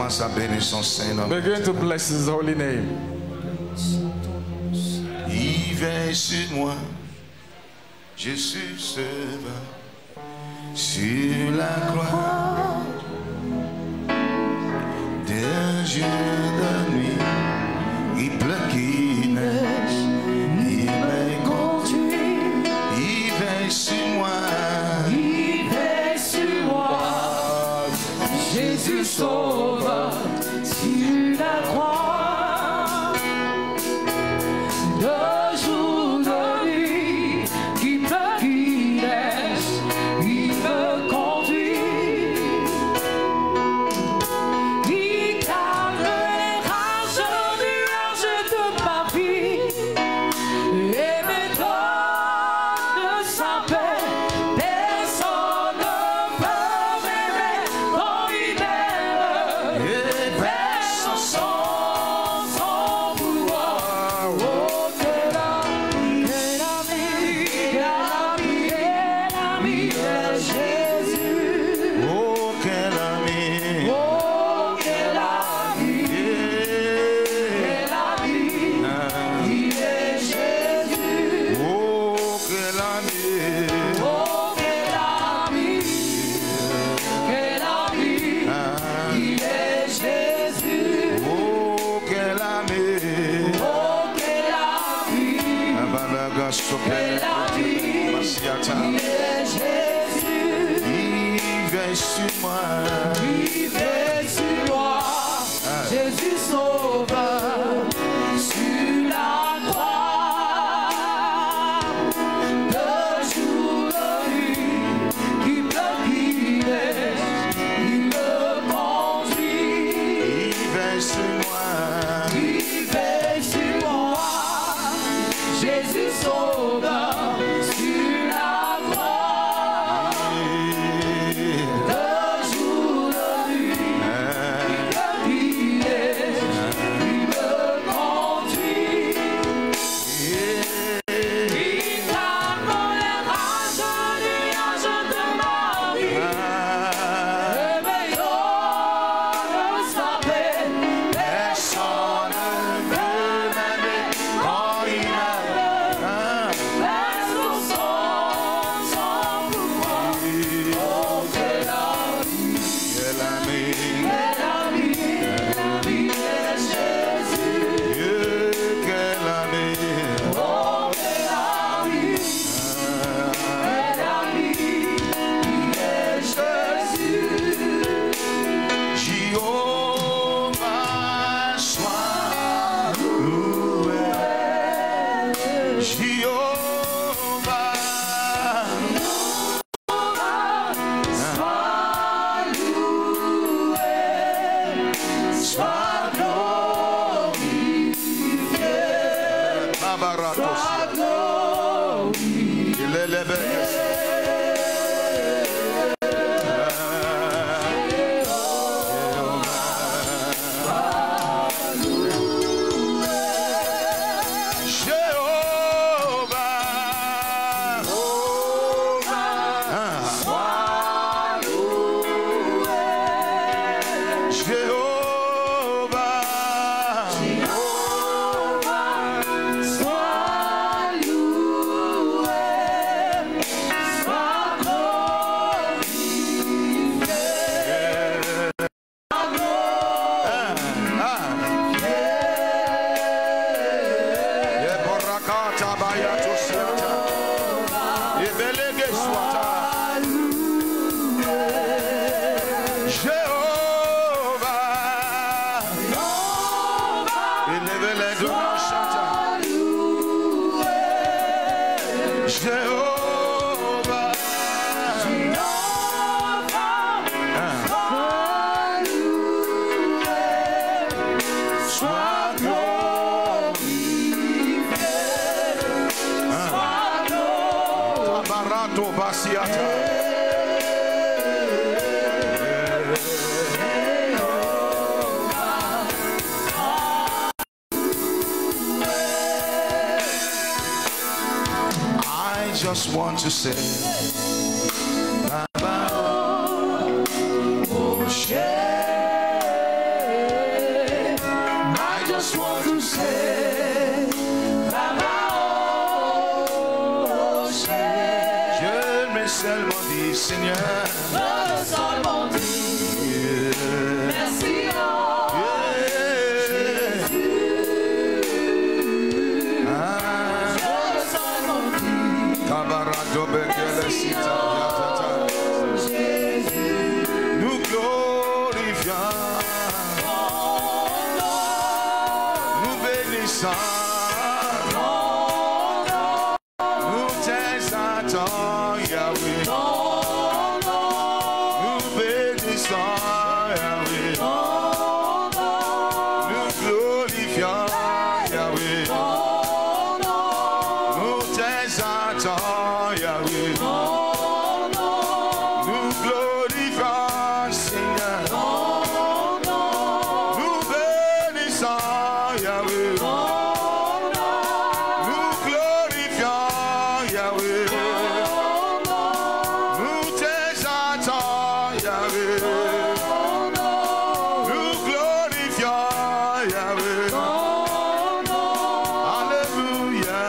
Commence à bénir son Saint-Nom. Begin to bless his holy name. Il veille sur moi, je suis sauveur sur la croix. D'un jour de nuit, il pleut qu'il neige, il me conduit. Il veille sur moi, il veille sur moi. Jésus sauve sur la croix. De jour, de nuit, qu'il pleut, qu'il neige, il me conduit. Il calme les rages, nuages de ma vie et me donne sa paix. Personne ne peut m'aimer comme il m'aime. Personne sans pouvoir. Oh, quel ami, de Jésus. oh quel ami, Oh, quel ami, il est Jésus. oh quel ami, Oh, quel ami, il est Jésus. oh quel ami. Oh, quel ami, Abalaga sopé, Masiata. il est Jésus. Il veille sur moi, Il veille sur moi, Jésus sauveur sur la croix. De jour, de nuit, qu'il pleut, qu'il neige, il me conduit. il veille sur moi, Il veille sur moi, Jésus sauveur sur la croix. De jour, de nuit, qu'il neige, il me conduit. Il calme les rages, nuages de ma vie. Et me donne sa paix. Personne ne peut m'aimer comme il m'aime. Personne sans pouvoir. Oh, quel ami, quel ami, de Jésus. quel ami, Oh, quel ami, de Jésus. Jéhovah soit loué, Jéhovah, Sois loué, sois glorifié, Babaratos, sois glorifié. il est levé. just want to say, Baba, oh, just want to say, Baba, oh, Je me seulement dit, Seigneur. je veux seulement dire, merci, oh, je veux seulement dire, Cabarado Bekele Sita Yatata. Jésus, Nous glorifions, nous bénissons, nous t'exaltons, Yahweh. Nous bénissons, Yahweh. Nous glorifions, Yahweh. Nous t'exaltons, Yahweh. Nous glorifions, Seigneur. Nous bénissons, Yahweh. Nous glorifions, Yahweh. Nous t'exaltons, Yahweh. Nous glorifions, Yahweh. Alléluia.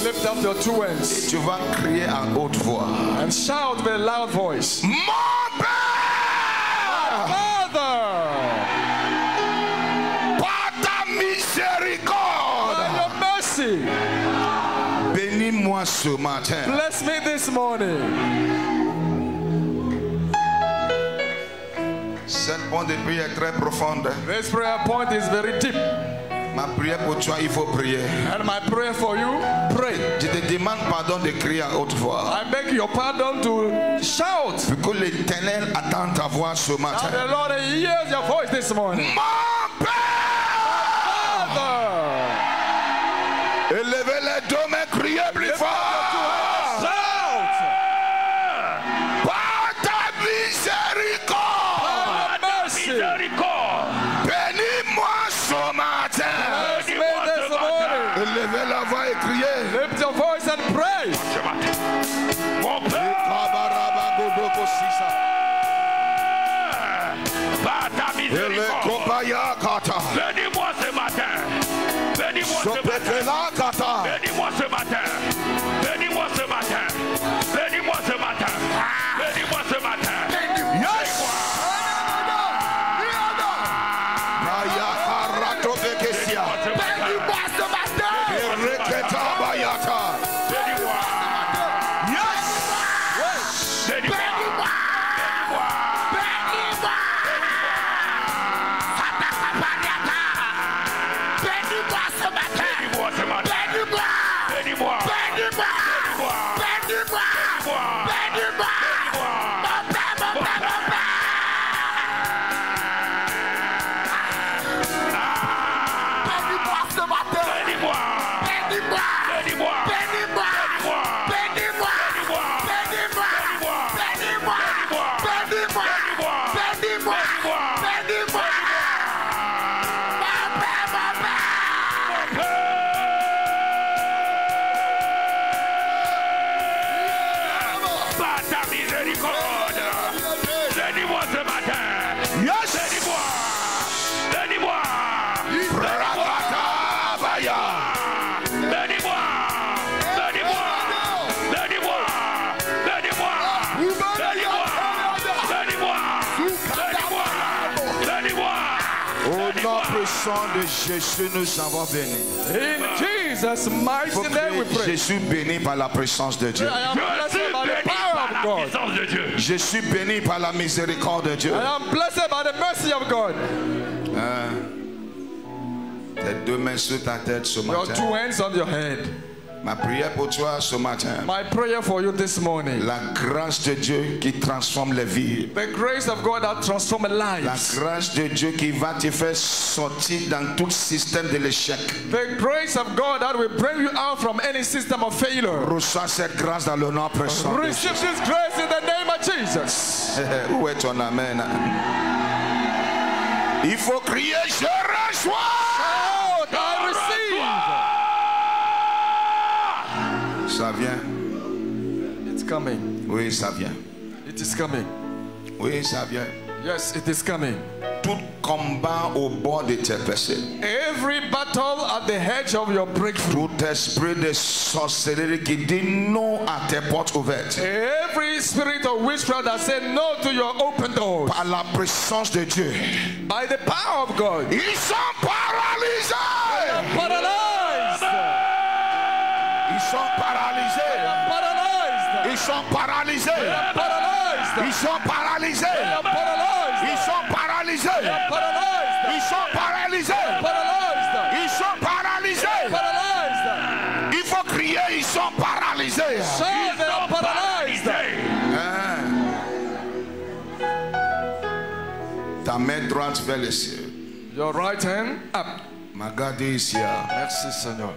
Lift up your two hands. Et tu vas crier à haute voix. And shout with a loud voice. Mon Père! ce matin. Bless me this morning. Cette point de prière est très profonde. This prayer point is very deep. Ma prière pour toi, il faut prier. And my prayer for you, pray. Je te demande pardon de crier à haute voix. I beg your pardon to shout. Pour que l'Éternel attende ta voix ce matin. And the Lord hears your voice this morning. Mon Père! Élevez les deux mains, criez plus fort. Shout! Par ta miséricorde. Mercy. Bénis-moi ce matin. Bless me this morning. Élevez la voix et criez. Lift your voice and pray. Mon Père, par ta miséricorde, bénis-moi ce matin. Bénis-moi ce matin. Bénis-moi ce matin. Bénis-moi ce matin. Bénis-moi ce matin. Bénis-moi ce matin. Yes! Bénis-moi ce matin. Bénis-moi. Yes! Bénis-moi. Bénis-moi ce matin. Bénis-moi ce matin. Bénis-moi. Bénis-moi. Bénis-moi. Bénis-moi. Mon Père, mon Père, mon Père. Bénis-moi ce matin. Bénis-moi. Bénis-moi. Bénis-moi. Bénis-moi. Bénis-moi. Bénis-moi. Bénis-moi. Bénis-moi. Bénis-moi. Bénis-moi. Bénis-moi. Mon Père, mon Père. Par ta miséricorde, bénis-moi ce matin. Yes! Bénis-moi. Bénis-moi. Rakata-baya. Bénis-moi. Bénis-moi. Bénis-moi. Bénis-moi. Bénis-moi. Bénis-moi. Bénis-moi. Au nom puissant de Jésus, nous avons béni. In Jesus' Il mighty faut name we que pray. je suis béni par la présence de Dieu. I am Je suis blessed by the béni power par of la God. puissance de Dieu. Je suis béni par la miséricorde de Dieu. I am blessed by the mercy of God. Tes deux mains sur ta tête ce Your matin. two hands on your head. Ma prière pour toi ce matin. My prayer for you this morning. La grâce de Dieu qui transforme les vies. The grace of God that transforms La lives. grâce de Dieu qui va te faire sortir dans tout système de l'échec. The grace of God that will bring you out from any system of failure. Reçois cette grâce dans le nom puissant de Receive Jésus. this grace in the name of Jesus. Où est ton amen? Il faut crier, je reçois. Oh, I receive. Ça vient. It's coming. Oui, ça vient. It is coming. Oui, ça vient. Yes, it is coming. Tout combat au bord de tes péchés. Every battle at the edge of your breakthrough. Tout esprit de sorcellerie qui dit non à tes portes ouvertes. Every spirit of witchcraft that said no to your open doors. Par la puissance de Dieu. By the power of God. Ils sont paralysés. Paralyzed. Ils sont paralysés. Paralyzed. Ils sont paralysés. Paralyzed. Ils sont paralysés. Paralyzed. Ils sont paralysés. Paralyzed. Ils sont paralysés. Paralyzed. Ils sont paralysés. Paralyzed. Il faut crier, ils sont paralysés. Shout, they are paralyzed. Ta main droite vers les cieux. Your right hand up. Magade ici. Merci, Seigneur.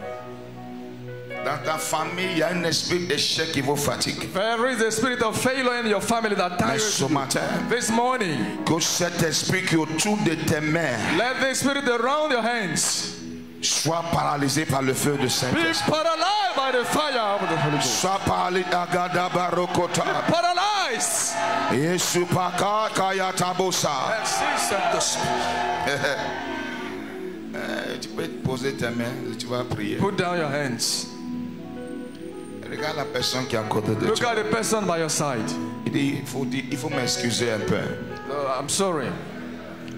Dans ta famille, il y a un esprit d'échec qui vous fatigue. There is a spirit of failure in your family that Mais tires ce you. matin, This morning, que cet esprit qui est autour de tes mains let the spirit around your hands soit paralysé par le feu de be Saint-Esprit. paralyzed by the fire of the Holy Ghost. Soit paralysé. Agada barokota. Paralyzed. Yesu paka kaya tabosa. Merci, Saint-Esprit. Tu peux te poser tes mains, tu vas prier. Put down your hands. Regarde la personne qui est à côté de Look toi. at the person by your side. Il dit, il faut m'excuser un peu. I'm sorry.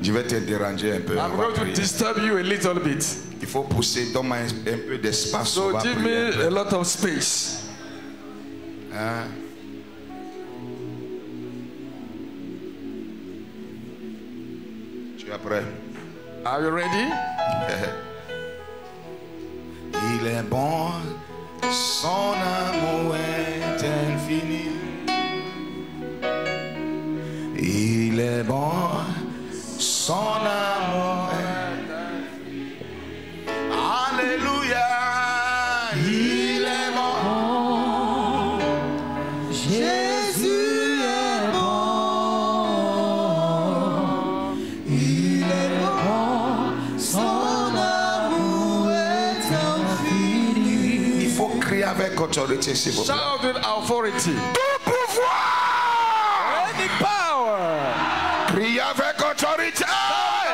Je vais te déranger un peu. I'm On va going to prier. disturb you a little bit. Il faut pousser, donne-moi un peu d'espace. On So va give prier un me peu. a lot of space. Tu es prêt? Are you ready? Il est bon, son amour est infini. Il est bon, son amour est infini. Alléluia, il est bon. Jésus est bon. Il est bon. Son amour est infini. Il faut crier avec autorité, s'il vous plaît. Shout with authority. Tout pouvoir, Any power. crier avec autorité,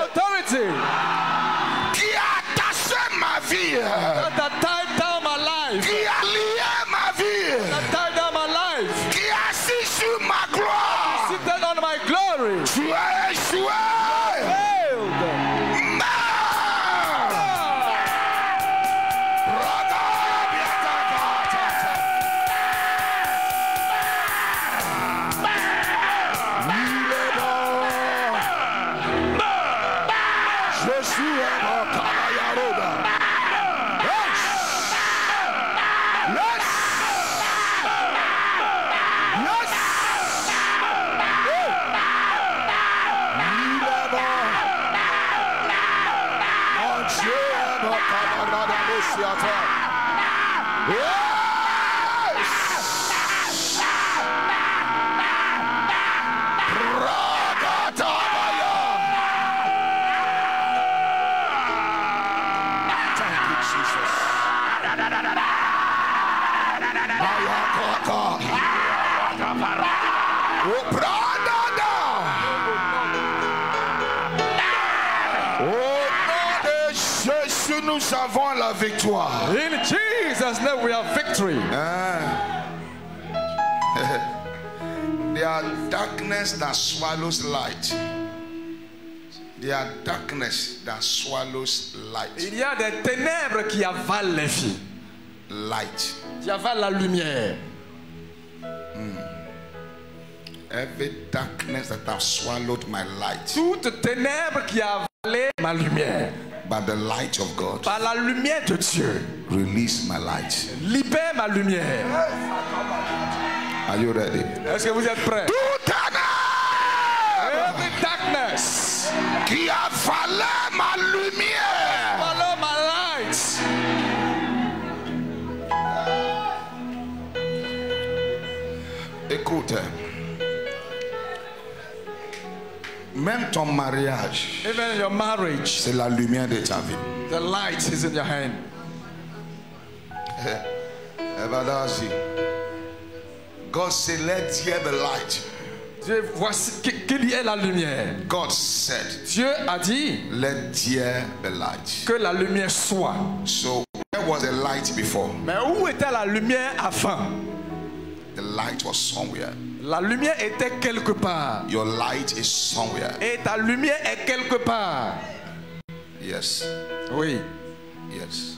Authority. qui a attaché ma vie, That tied down my life. qui a lié ma vie, That tied down my life. qui a assis sur ma gloire. Seated on my glory. Tu as échoué. Failed. Je suis un Kabayaroda. Yes. Yes. Yes. Il est bon. Mon Dieu est mon camarade négociateur. Yes. Ragatabaya. Thank you, Jesus. Mayakaka. Opradada. Au nom de Jésus, nous avons la victoire. In Jesus' name we have victory. There are darkness that swallows light. There are darkness that swallows light. Il y a des ténèbres qui avalent les filles. Light. Qui avalent la lumière. Every darkness that has swallowed my light. Toute ténèbre qui a avalé ma lumière. By the light of God. Par la lumière de Dieu. Release my light. Libère ma lumière. Are you ready? Est-ce que vous êtes prêts? Tout ténèbre Every darkness. qui a avalé ma lumière. Follow my lights. Écoute. Même ton mariage, Even your marriage. c'est la lumière de ta vie. The light is in your hand. Evadazi. God said, let here be light. Dieu, voici qu'il y ait la lumière. God said, Dieu a dit let here be light. que la lumière soit. So where was the light before? Mais où était la lumière avant? The light was somewhere. La lumière était quelque part. Your light is somewhere. Et ta lumière est quelque part. Yes. Oui. Yes.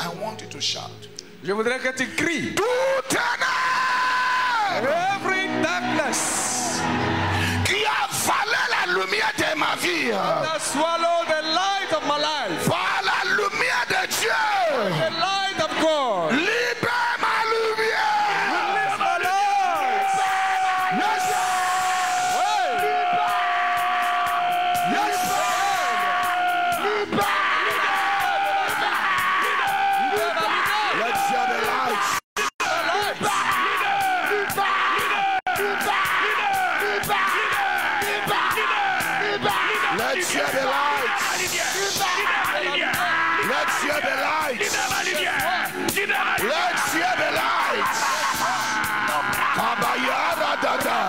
I want you to shout. Je voudrais que tu cries. Tout ténèbre Every darkness qui a avalé la lumière de ma vie that swallow the light of my life. par la lumière de Dieu. The light of God. Libère ma lumière. Release my light. Yes. Yes. Libère. Let's hear the lights. Let's hear the lights. Let's hear the lights. Let's hear the lights. Kabayara dada.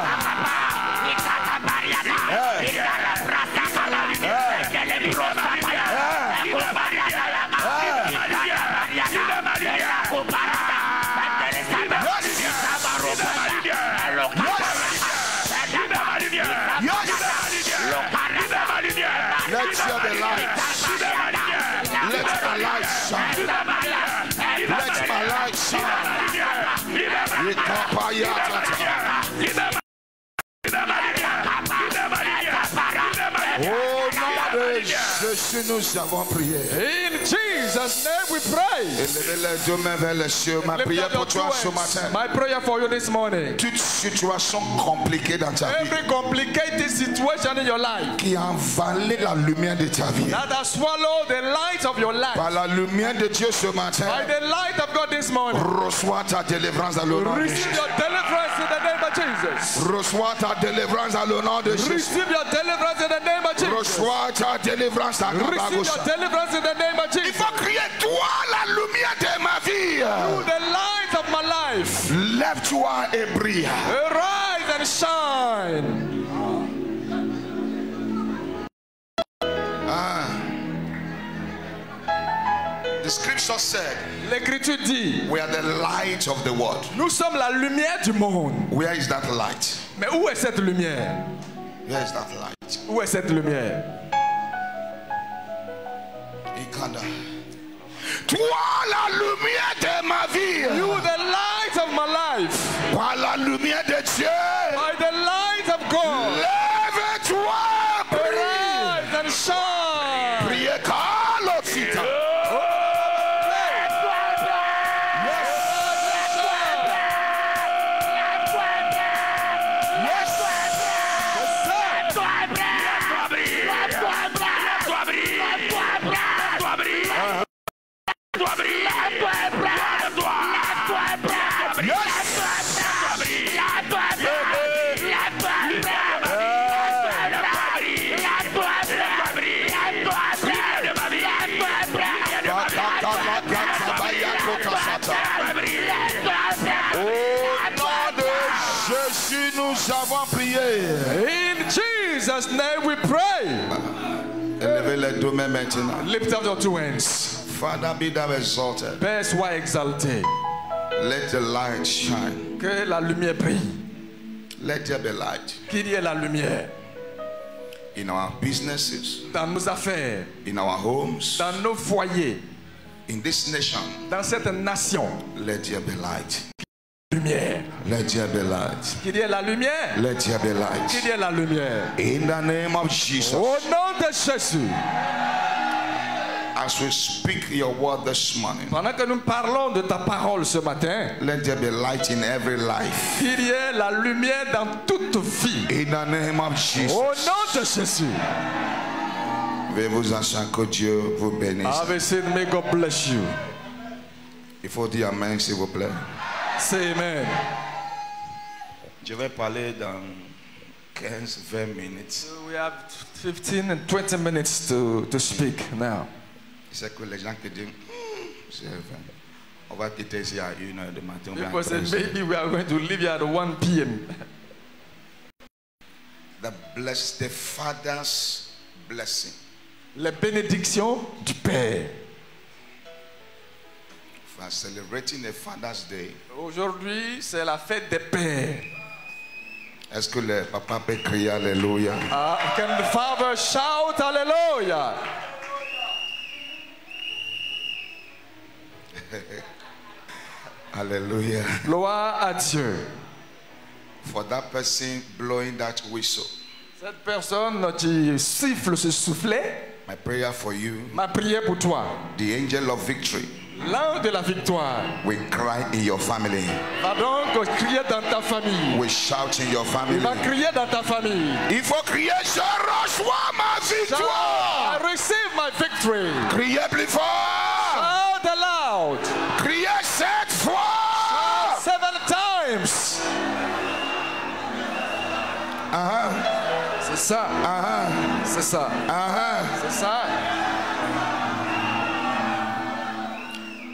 Let's hear the lights. Let my light shine. Let my light shine. Jésus, nous avons prié. In Jesus' name we pray. Élevez les deux mains vers les cieux. Ma prière pour toi ce matin. My prayer for you this morning. Toute situation compliquée dans ta vie. Every complicated situation in your life qui a avalé la lumière de ta vie. that has swallowed the light of your life. Par la lumière de Dieu ce matin. By the light of God this morning. Reçois ta délivrance à l'honneur de Jésus. Receive your deliverance in the name of Jesus. Reçois ta délivrance à l'honneur de Jésus. Receive your deliverance in the name of Jesus. Reçois ta délivrance à Receive your deliverance in the name of Il Jesus. faut crier, toi la lumière de ma vie. Through the light of my life. Lève-toi et brille. Arise and shine. The scripture said, L'écriture dit, we are the light of the world. nous sommes la lumière du monde. Where is that light? Mais où est cette lumière? Where is that light? Où est cette lumière? Ikanda. Toi la lumière de ma vie. You the light of my life. Par la lumière de Dieu. By the light of God. Lève-toi, prie. Arise and shine. Priez Kalosita. Nous avons prié. In Jesus' name we pray. Élevez les deux mains maintenant. Lift up your two hands. Father, be thou exalted. Père, sois exalté. Let the light shine. Que la lumière brille. Let there be light. Qu'il y ait la lumière. In our businesses. Dans nos affaires. In our homes. Dans nos foyers. In this nation. Dans cette nation. Let there be light. Lumière. Let there be light. Qu'il y ait la lumière. Let there be light. Qu'il y ait la lumière. In the name of Jesus. Au nom de Jésus. As we speak your word this morning. Pendant que nous parlons de ta parole ce matin. Let there be light in every life. Qu'il y ait la lumière dans toute vie. In the name of Jesus. Au nom de Jésus. Veuillez vous asseoir, que Dieu vous bénisse. Have a seat, may God bless you. Il faut dire amen s'il vous plaît. Say amen. Je vais parler dans 15-20 minutes. So we have 15 and 20 minutes to speak now. C'est que les gens qui disent, on va quitter ici à 1h du matin. People said maybe we are going to leave here at 1 p.m. The Father's blessing. Les bénédictions du Père. We are celebrating the Father's Day. Aujourd'hui, c'est la fête des pères. Est-ce que le papa peut crier Alléluia? Can the father shout Hallelujah? Alléluia. Gloire à Dieu. For that person blowing that whistle. Cette personne qui siffle ce soufflet. My prayer for you. Ma prière pour toi. The angel of victory. L'ange de la victoire. We cry in your family. Va donc crier dans ta famille. We shout in your family. Il va crier dans ta famille. Il faut crier, je reçois ma victoire. I receive my victory. Criez plus fort. Shout aloud. Criez 7 fois. 7 times. C'est ça. C'est ça. C'est ça.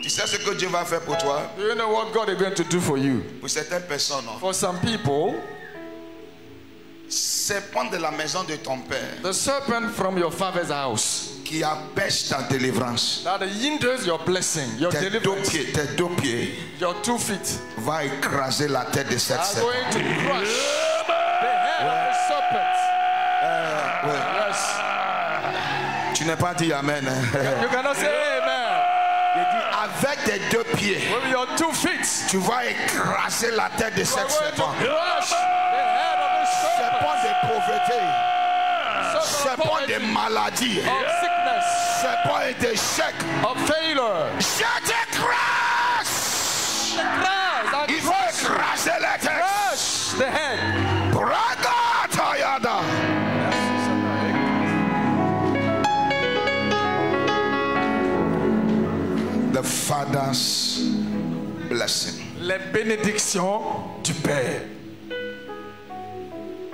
Tu sais ce que Dieu va faire pour toi? Do you know what God is going to do for you? Pour certaines personnes, For some people, serpent de la maison de ton père, the serpent from your father's house qui empêche ta délivrance, that hinders your blessing, your tes deliverance, deux pieds, your 2 feet, va écraser la tête de cette are serpent. going to crush the head of the serpent. Yes. Tu n'as pas dit Amen. You cannot say amen. Il dit avec tes deux pieds, with your 2 feet, tu vas écraser la tête de you are cette going to serpent. crush the head of the Serpent de pauvreté, serpent serpent of de poverty, maladie, of sickness, serpent d'échec. of failure. Je t'écrase. Il faut écraser la tête. Crush the head. Braga Tayada. The Father's blessing. Les bénédictions du Père.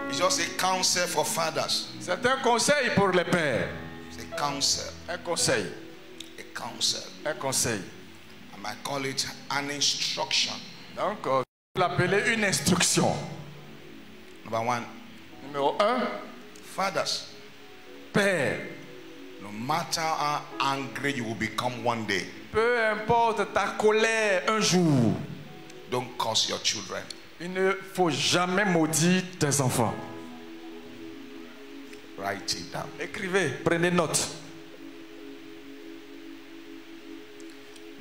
It's just a counsel for fathers. C'est un conseil pour les pères. It's a counsel. Un conseil. A counsel. Un conseil. I might call it an instruction. Donc, on peut l'appeler une instruction. Number 1. Numéro 1. Fathers, Père. no matter how angry you will become one day, Peu importe ta colère un jour, don't curse your children. il ne faut jamais maudire tes enfants. Write it down. Écrivez, prenez note.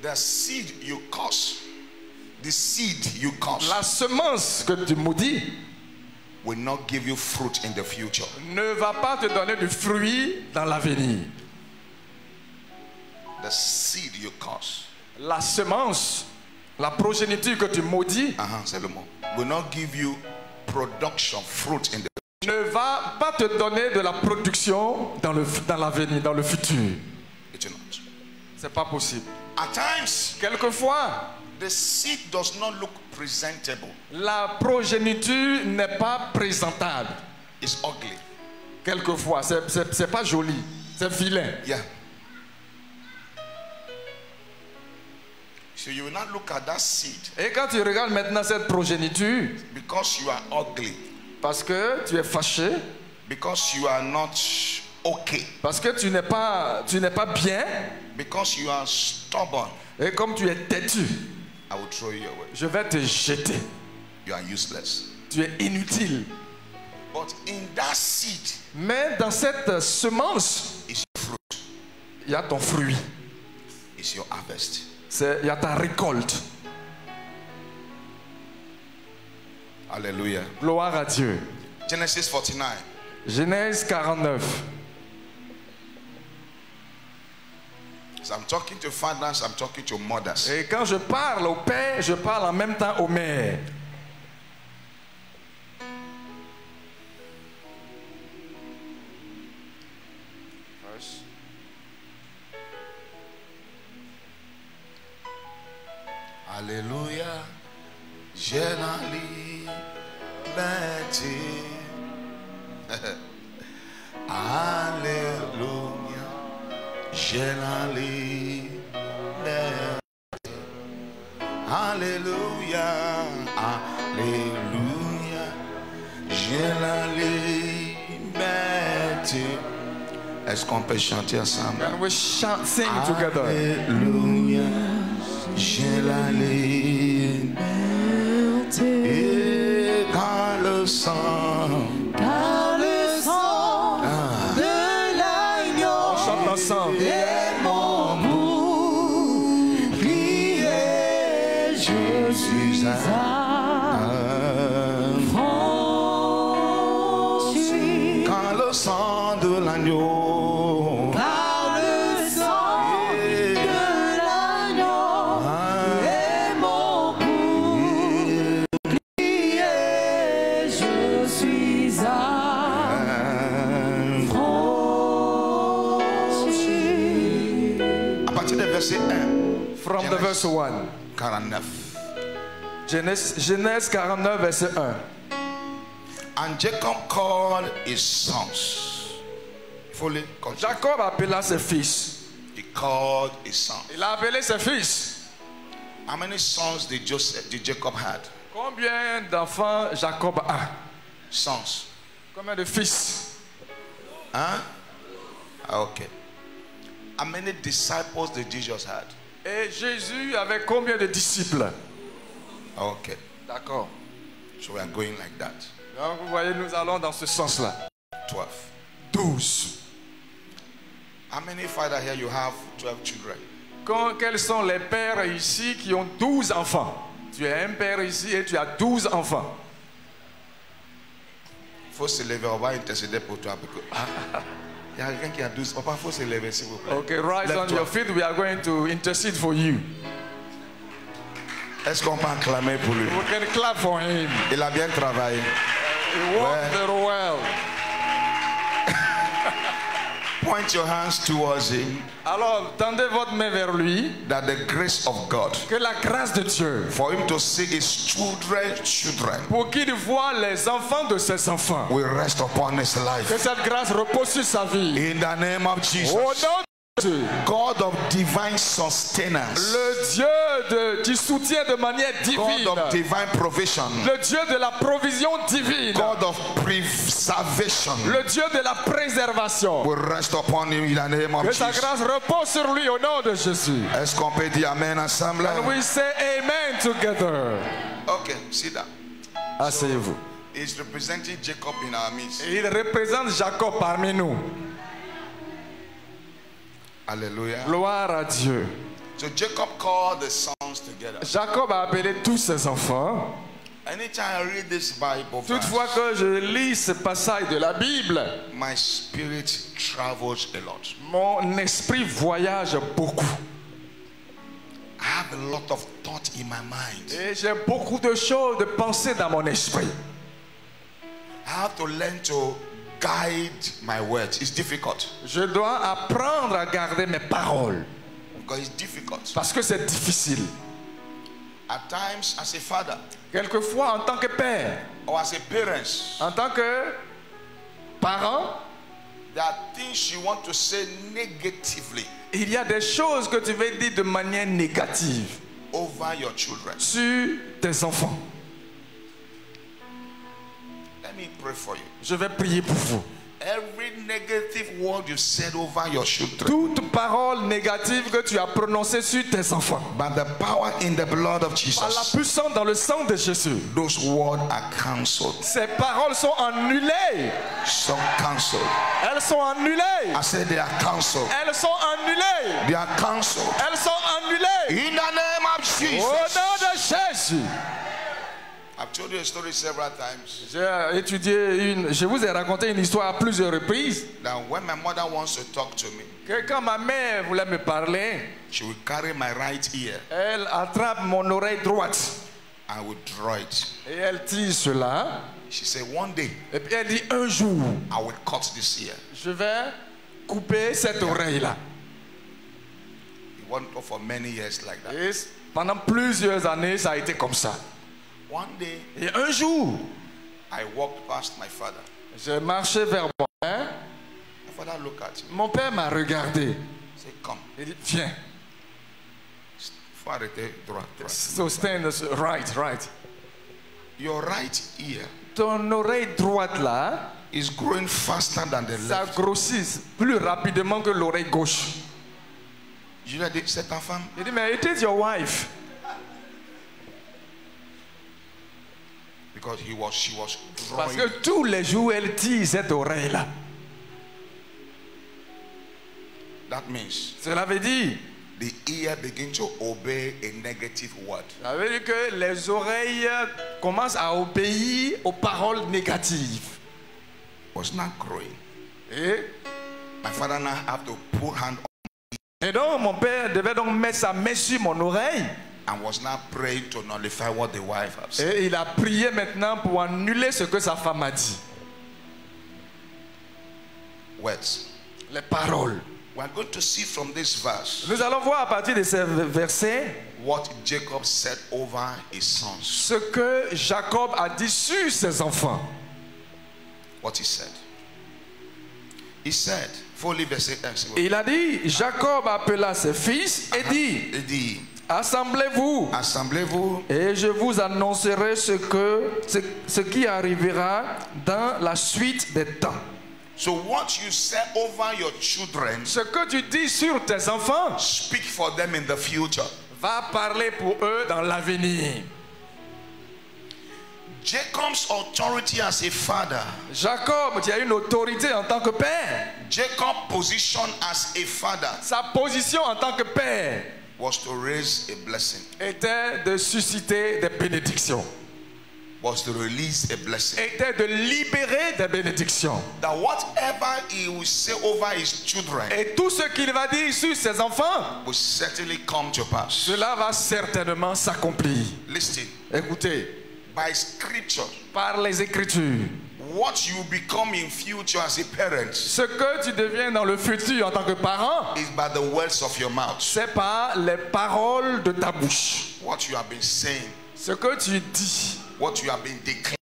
The seed you curse, the seed you curse, La semence que tu maudis will not give you fruit in the future. ne va pas te donner du fruit dans l'avenir. The seed you curse, La semence, la progéniture que tu maudis c'est le mot, will not give you production, fruit in the ne va pas te donner de la production dans l'avenir, dans le futur. It will not. C'est pas possible. At times, Quelquefois, the seed does not look presentable. la progéniture n'est pas présentable. It's ugly. Quelquefois, c'est pas joli, c'est vilain. Yeah. So you will not look at that seed Et quand tu regardes maintenant cette progéniture, because you are ugly, parce que tu es fâché, because you are not okay, parce que tu n'es pas bien, because you are stubborn, et comme tu es têtu, I will throw you away. je vais te jeter. You are useless. Tu es inutile. But in that seed Mais dans cette semence, is your fruit, il y a ton fruit. is your harvest. Il y a ta récolte. Hallelujah. Gloire à Dieu. Genesis 49. Genèse 49. So I'm talking to fathers, I'm talking to mothers. Et quand je parle au père, je parle en même temps aux mères. Hallelujah. J'ai la liberté. Alléluia. J'ai la liberté. Alléluia. Alléluia. J'ai la liberté. Est-ce qu'on peut chanter ensemble? And we sing together. Alléluia. J'ai la liberté. Et quand le sang de l'agneau On chante ensemble. est mon bouclier, je suis affranchi. quand le sang de l'agneau Par le sang de l'agneau est mon bouclier, je suis affranchi. à partir du verset 1 From the verse 1. 49. Genèse 49, verset 1. And Jacob called his sons. Fully continue. Jacob appela ses fils. He called his sons. Il a appelé ses fils. How many sons did Jacob had? Combien d'enfants Jacob a? Sons. Combien de fils? Huh? Okay. How many disciples did Jesus had? Et Jésus avait combien de disciples? Okay. D'accord. So we are going like that. Donc vous voyez, nous allons dans ce sens-là. 12. 12. How many fathers here you have 12 children? Quels sont les pères ici qui ont 12 enfants? Tu es un père ici et tu as 12 enfants. Il faut se lever, on va intercéder pour toi. Il y a quelqu'un qui a 12. Papa, il faut se lever, s'il vous plaît. Okay, rise on Lève-toi. your feet. We are going to intercede for you. Est-ce qu'on peut acclamer pour lui? We can clap for him. Il a bien travaillé. He worked very well. Point your hands towards him. Alors, tendez votre main vers lui. That the grace of God, Que la grâce de Dieu, for him to see his children, pour qu'il voie les enfants de ses enfants, will rest upon his life. que cette grâce repose sur sa vie. In the name of Jesus. Au nom de Jésus, God of divine sustenance. le Dieu qui soutient de manière divine, God of divine provision. le Dieu de la provision divine, God of preservation le Dieu de la préservation, will rest upon you in the name of que sa Jesus. grâce repose sur lui au nom de Jésus. Est-ce qu'on peut dire Amen ensemble? And we say amen together. Okay, sit down. Asseyez-vous. He's representing Jacob in our midst. Il représente Jacob parmi nous. Hallelujah. Gloire à Dieu. So Jacob called the sons together. Jacob a appelé tous ses enfants. Anytime I read this Bible Toutefois verse, que je lis ce passage de la Bible, my spirit travels a lot. mon esprit voyage beaucoup. I have a lot of thought in my mind. Et j'ai beaucoup de choses, de pensées dans mon esprit. I have to learn to guide my words. It's difficult Je dois apprendre à garder mes paroles because it's difficult. parce que c'est difficile. At times, as a father Quelquefois, en tant que père, or as a parent, en tant que parent, there are things you want to say negatively il y a des choses que tu veux dire de manière négative over your children. sur tes enfants. Let me pray for you. Je vais prier pour vous. Every negative word you said over your children, Toute parole négative que tu as prononcée sur tes enfants, by the power in the blood of par la Jesus, puissance dans le sang de Jésus, those words are cancelled. ces paroles sont annulées. Some cancelled. Elles sont annulées. I said they are cancelled. Elles sont annulées. They are cancelled. Elles sont annulées. In the name of Au Jesus. nom de Jésus. I've told you a story several times. Je vous ai raconté une histoire à plusieurs reprises. That when my mother wants to talk to me, Que quand ma mère voulait me parler, she will carry my right ear elle attrape mon oreille droite and will draw it. et elle tire cela. She said, one day Et puis elle dit un jour, I will cut this ear. je vais couper cette oreille-là. It went on for many years like that. Et pendant plusieurs années, ça a été comme ça. One day Et un jour, I walked past my father. j'ai marché vers mon père. My father looked at me. Mon père m'a regardé. He said, come. Il dit, viens. Faut arrêter droit. So stand right. Your right ear Ton oreille droite là, is growing faster than the ça left. grossit plus rapidement que l'oreille gauche. Je lui ai dit, c'est ta femme. Il dit, mais it is your wife. Because she was Parce drawing. que tous les jours, elle tire cette oreille-là. That means Cela veut dire, the ear begin to obey a negative word. ça veut dire que les oreilles commencent à obéir aux paroles négatives. Was not growing. Et, My father now have to put hand on et donc, mon père devait donc mettre sa main sur mon oreille. and was now praying to nullify what the wife has said. Et il a prié maintenant pour annuler ce que sa femme a dit. Words. Les paroles. We are going to see from this verse Nous allons voir à partir de ces versets what Jacob said over his sons. ce que Jacob a dit sur ses enfants. What he said. He said, fully verset 1. Il a dit, Jacob appela ses fils et dit, Il dit, assemblez-vous assemblez-vous et je vous annoncerai ce qui arrivera dans la suite des temps. So what you say over your children, Ce que tu dis sur tes enfants speak for them in the future. va parler pour eux dans l'avenir. Jacob's authority as a father. Jacob, qui a une autorité en tant que père. Jacob's position as a father. Sa position en tant que père Was to raise a blessing. était de susciter des bénédictions. Was to release a blessing. Était de libérer des bénédictions. That whatever he will say over his children. Et tout ce qu'il va dire sur ses enfants. Will certainly come to pass. Cela va certainement s'accomplir. Listen. Écoutez. By scripture. Par les Écritures. What you become in future as a parent. Ce que tu deviens dans le futur en tant que parent. Is by the words of your mouth. C'est par les paroles de ta bouche. What you have been saying. Ce que tu dis. What you have been declaring.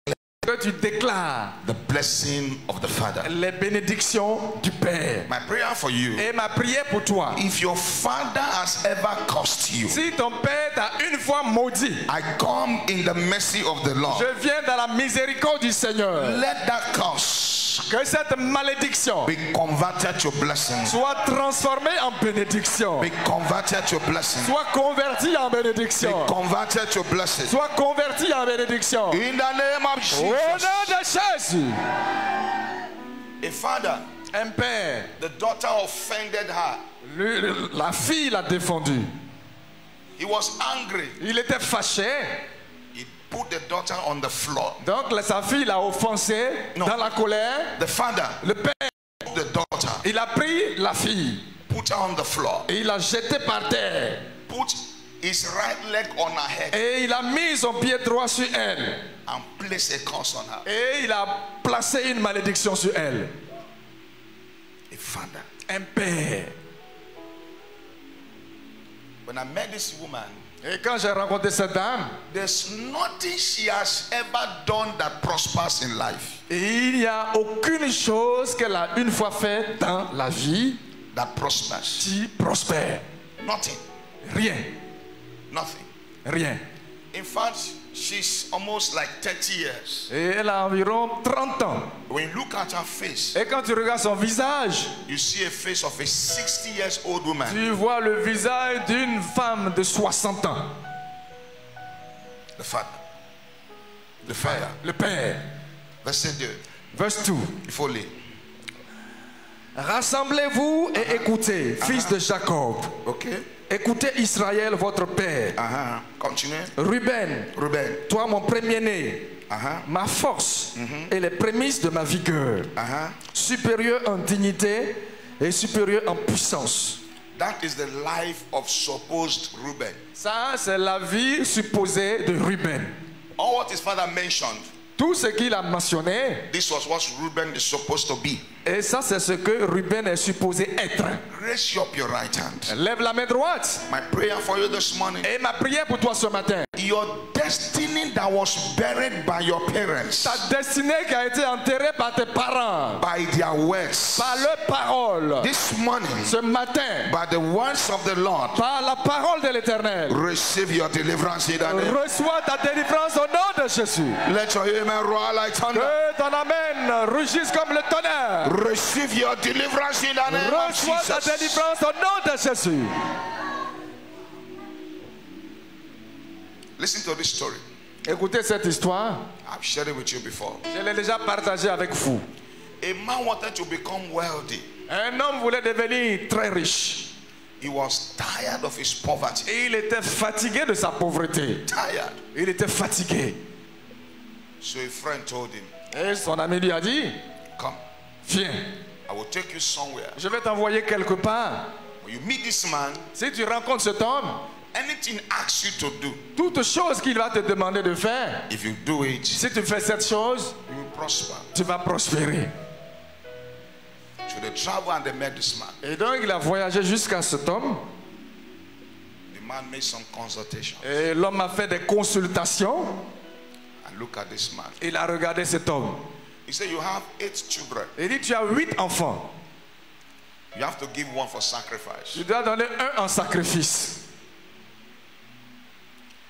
Que tu déclares. The blessing of the Father. Les bénédictions du Père. My prayer for you. Et ma prière pour toi. If your father has ever cursed you. Si ton père t'a une fois maudit. I come in the mercy of the Lord. Je viens dans la miséricorde du Seigneur. Let that curse. Que cette malédiction. Be converted to blessing. Soit transformée en bénédiction. Be converted to blessing. Soit convertie en bénédiction. Be converted to blessing. Soit convertie en bénédiction. In the name of Jesus. Au nom de Jésus. A father. Un père. The daughter offended her. La fille l'a défendu. He was angry. Il était fâché. He put the daughter on the floor. Donc sa fille l'a offensé dans la colère. The father. Le père. The daughter. Il a pris la fille. Put her on the floor. Et il l'a jetée par terre. Put his right leg on her head. Et il a mis son pied droit sur elle. And placed a curse on her. Et il a placé une malédiction sur elle. A father. Un père. When I met this woman, et quand j'ai rencontré cette dame, there's nothing she has ever done that prospers in life. Et il n'y a aucune chose qu'elle a une fois fait dans la vie that prospers. Qui prospère. Nothing. Rien. Nothing. Rien. In fact, she's almost like 30 years. Et elle a environ 30 ans. When you look at her face, et quand tu regardes son visage, you see a face of a 60-year-old woman. Tu vois le visage d'une femme de 60 ans. The father. The father. Le père. Verset 2. Verse 2. Il faut lire. Rassemblez-vous et écoutez, fils de Jacob. Okay. Écoutez Israël, votre père. Continue. Ruben, toi mon premier-né, ma force et les prémices de ma vigueur, supérieur en dignité et supérieur en puissance. That is the life of supposed Reuben. Ça, c'est la vie supposée de Ruben. All what his father mentioned. Tout ce qu'il a mentionné. This was what Reuben is supposed to be. Et ça, c'est ce que Ruben est supposé être. Raise up your right hand. Lève la main droite. My prayer for you this morning. Et ma prière pour toi ce matin. Your destiny that was buried by your parents. Ta destinée qui a été enterrée par tes parents. By their words. Par leurs paroles. This morning. Ce matin. By the words of the Lord. Par la parole de l'Éternel. Receive your deliverance in the name. Reçois ta délivrance au nom de Jésus. Let your amen roar like thunder. Que ton amen rugisse comme le tonnerre. Receive your deliverance in the name of Jesus. Reçois ta délivrance au nom de Jésus. Listen to this story. Écoutez cette histoire. I've shared it with you before. Je l'ai déjà partagé avec vous. A man wanted to become wealthy. Un homme voulait devenir très riche. He was tired of his poverty. Et il était fatigué de sa pauvreté. Tired. Il était fatigué. So a friend told him. Et son ami lui a dit, come. Viens. I will take you somewhere. Je vais t'envoyer quelque part. When you meet this man, si tu rencontres cet homme, anything asks you to do, toute chose qu'il va te demander de faire, if you do it, si tu fais cette chose, you will prosper. Tu vas prospérer. So they traveled and they met this man. Et donc il a voyagé jusqu'à cet homme. The man made some consultations. Et l'homme a fait des consultations. And look at this man. Il a regardé cet homme. He said, you have 8 children. Il dit, tu as 8 enfants. You have to give one for sacrifice. Tu dois donner un en sacrifice.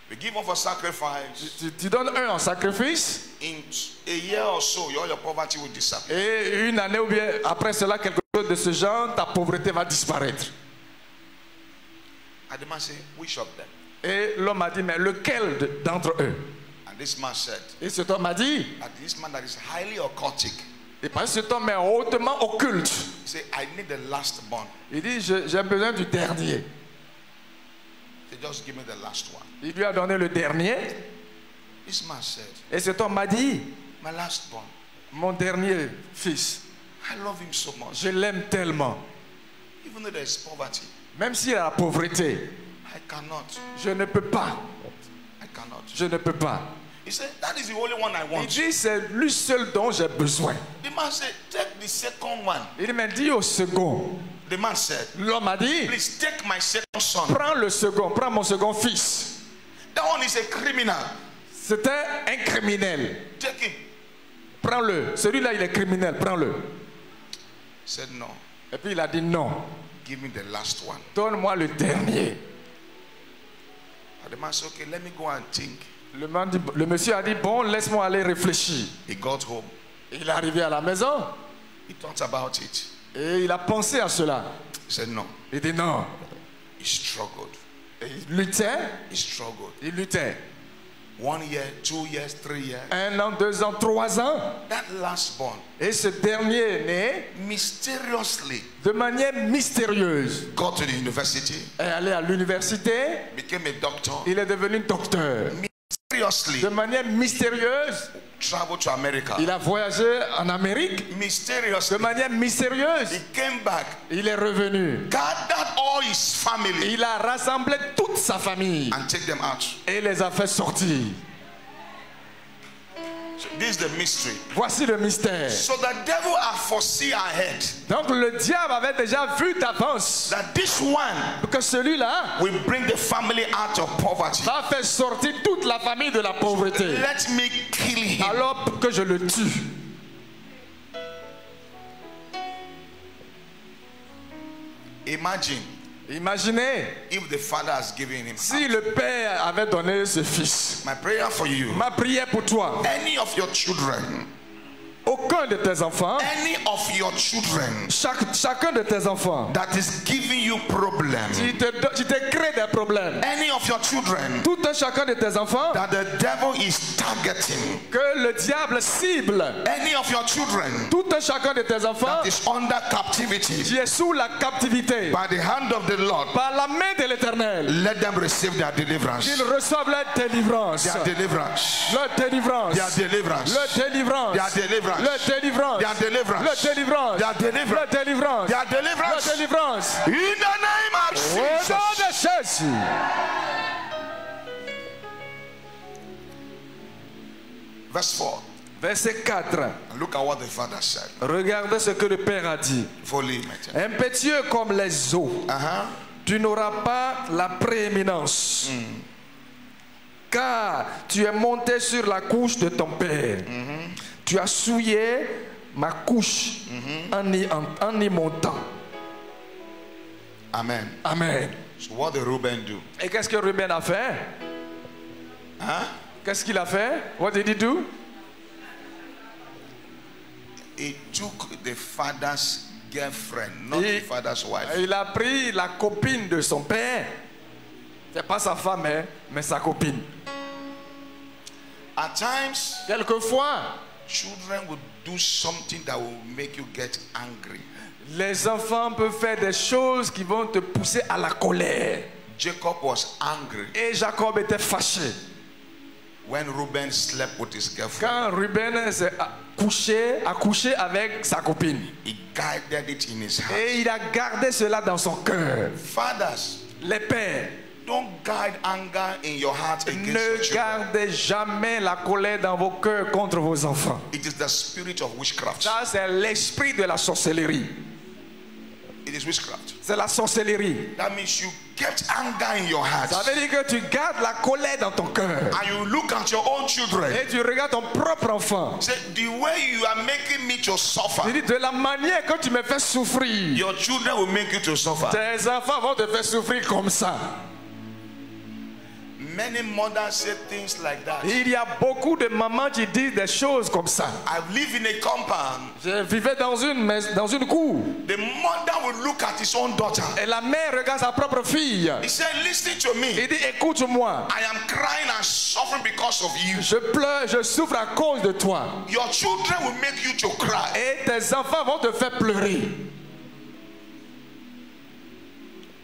We give one for sacrifice. Tu donnes un en sacrifice. In a year or so, your poverty will disappear. Et une année ou bien après cela, quelque chose de ce genre, ta pauvreté va disparaître. And the man said, which of them? Et l'homme a dit, mais lequel d'entre eux? And this man said, Et cet homme m'a dit, that this man that is highly occultic, et parce que cet homme est hautement occulte. he said, I need the last born. Il dit, j'ai besoin du dernier. They just give me the last one. Il lui a donné le dernier. This man said, Et cet homme m'a dit, my last born, mon dernier fils, I love him so much. je l'aime tellement. Even though there is poverty, Même s'il y a la pauvreté, I cannot. je ne peux pas. I cannot. Je ne peux pas. He said, that is the only one I Il want. dit, c'est lui seul dont j'ai besoin. The man said, take the second one. Il m'a dit au second. The man said, L'homme a dit, please take my second son. prends le second, prends mon second fils. That one is a criminal. C'était un criminel. Take him. Prends-le. Celui-là, il est criminel. Prends-le. He said, no. Et puis il a dit non. Give me the last one. Donne-moi le dernier. And the man said, okay, let me go and think. Le monsieur a dit, bon, laisse-moi aller réfléchir. He got home. Il est arrivé à la maison He thought about it. et il a pensé à cela. He said, no. Il dit non. He struggled. Et il luttait. He struggled. Il luttait. 1 year, 2 years, 3 years. 1 an, 2 ans, 3 ans. That last born, Et ce dernier est né mysteriously de manière mystérieuse. got to the university, Est allé à l'université. became a doctor, Il est devenu docteur. mysteriously De manière mystérieuse, traveled to America, il a voyagé en Amérique. De mysteriously manière mystérieuse, he came back, il est revenu. gathered all his family Il a rassemblé toute sa famille and take them out. et les a fait sortir. So this is the mystery. Voici le mystère. So the devil had foreseen ahead Donc le diable avait déjà vu d'avance that this one que celui-là will bring the family out of poverty. va faire sortir toute la famille de la pauvreté. Let me kill him. Alors que je le tue. Imagine Imaginez if the father has given him. si le père avait donné ce fils. My prayer for you, Ma prière pour toi, any of your children, aucun de tes enfants, any of your children chacun de tes enfants, that is giving you problems, qui te crée des problèmes, any of your children tout un chacun de tes enfants, that the devil is targeting, que le diable cible, any of your children tout un chacun de tes enfants that is under captivity qui est sous la captivité, by the hand of the Lord, par la main de l'Éternel, let them receive their deliverance. qu'ils reçoivent leur délivrance. Their deliverance. Leur délivrance. Their deliverance. Leur délivrance. Their deliverance. Leur délivrance. Their deliverance. Leur délivrance. Their deliverance. Leur délivrance. Their Leur deliverance. délivrance. In the name of Au nom de Jesus. Jésus. Verse 4. Verset 4. And look at what the father said. Regardez ce que le Père a dit. Fully imagine. Impétueux comme les eaux, tu n'auras pas la prééminence. Car tu es monté sur la couche de ton père. Tu as souillé ma couche en y montant. Amen. Amen. So what did Reuben do? Et qu'est-ce que Ruben a fait? Qu'est-ce qu'il a fait? What did he do? He took the father's girlfriend, not the father's wife. Il a pris la copine de son père. C'est pas sa femme, hein, mais sa copine. At times, Quelquefois, children will do something that will make you get angry. les enfants peuvent faire des choses qui vont te pousser à la colère. Jacob was angry Et Jacob était fâché. when Reuben slept with his girlfriend. Quand Ruben s'est couché avec sa copine. He guided it in his heart. Et il a gardé cela dans son cœur. Fathers, Les pères, don't guide anger in your heart against your ne children. gardez jamais la colère dans vos cœurs contre vos enfants. It is the spirit of witchcraft. Ça, c'est l'esprit de la sorcellerie. It is witchcraft. C'est la sorcellerie. That means you get anger in your heart. Ça veut dire que tu gardes la colère dans ton cœur. And you look at your own children. Et tu regardes ton propre enfant. Say, the way you are making me to suffer, Tu dis, de la manière que tu me fais souffrir, your children will make you to suffer. tes enfants vont te faire souffrir comme ça. Many mothers say things like that. Il y a beaucoup de mamans qui disent des choses comme ça. I live in a compound. Je vivais dans une cour. The mother will look at his own daughter. Et la mère regarde sa propre fille. He said, listen to me. Il dit, écoute-moi. I am crying and suffering because of you. Je pleure, je souffre à cause de toi. Your children will make you to cry. Et tes enfants vont te faire pleurer.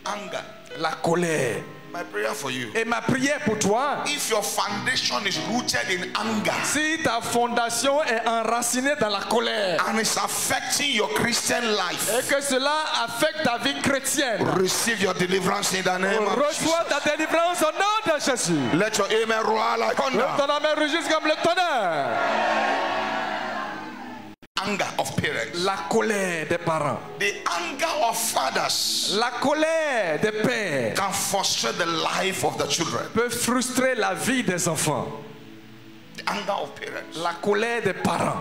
Anger. La colère. My prayer for you. Et ma prière pour toi, If your foundation is rooted in anger, si ta fondation est enracinée dans la colère and it's affecting your Christian life, et que cela affecte ta vie chrétienne, receive your deliverance in the name of Jesus. reçois ta délivrance au nom de Jésus. Let your amen roar like Que thunder. ton amen rugisse comme le tonnerre. Anger of parents. La colère des parents, The anger of fathers la colère des pères can frustrate the life of the children. peut frustrer la vie des enfants. The anger of parents. La colère des parents.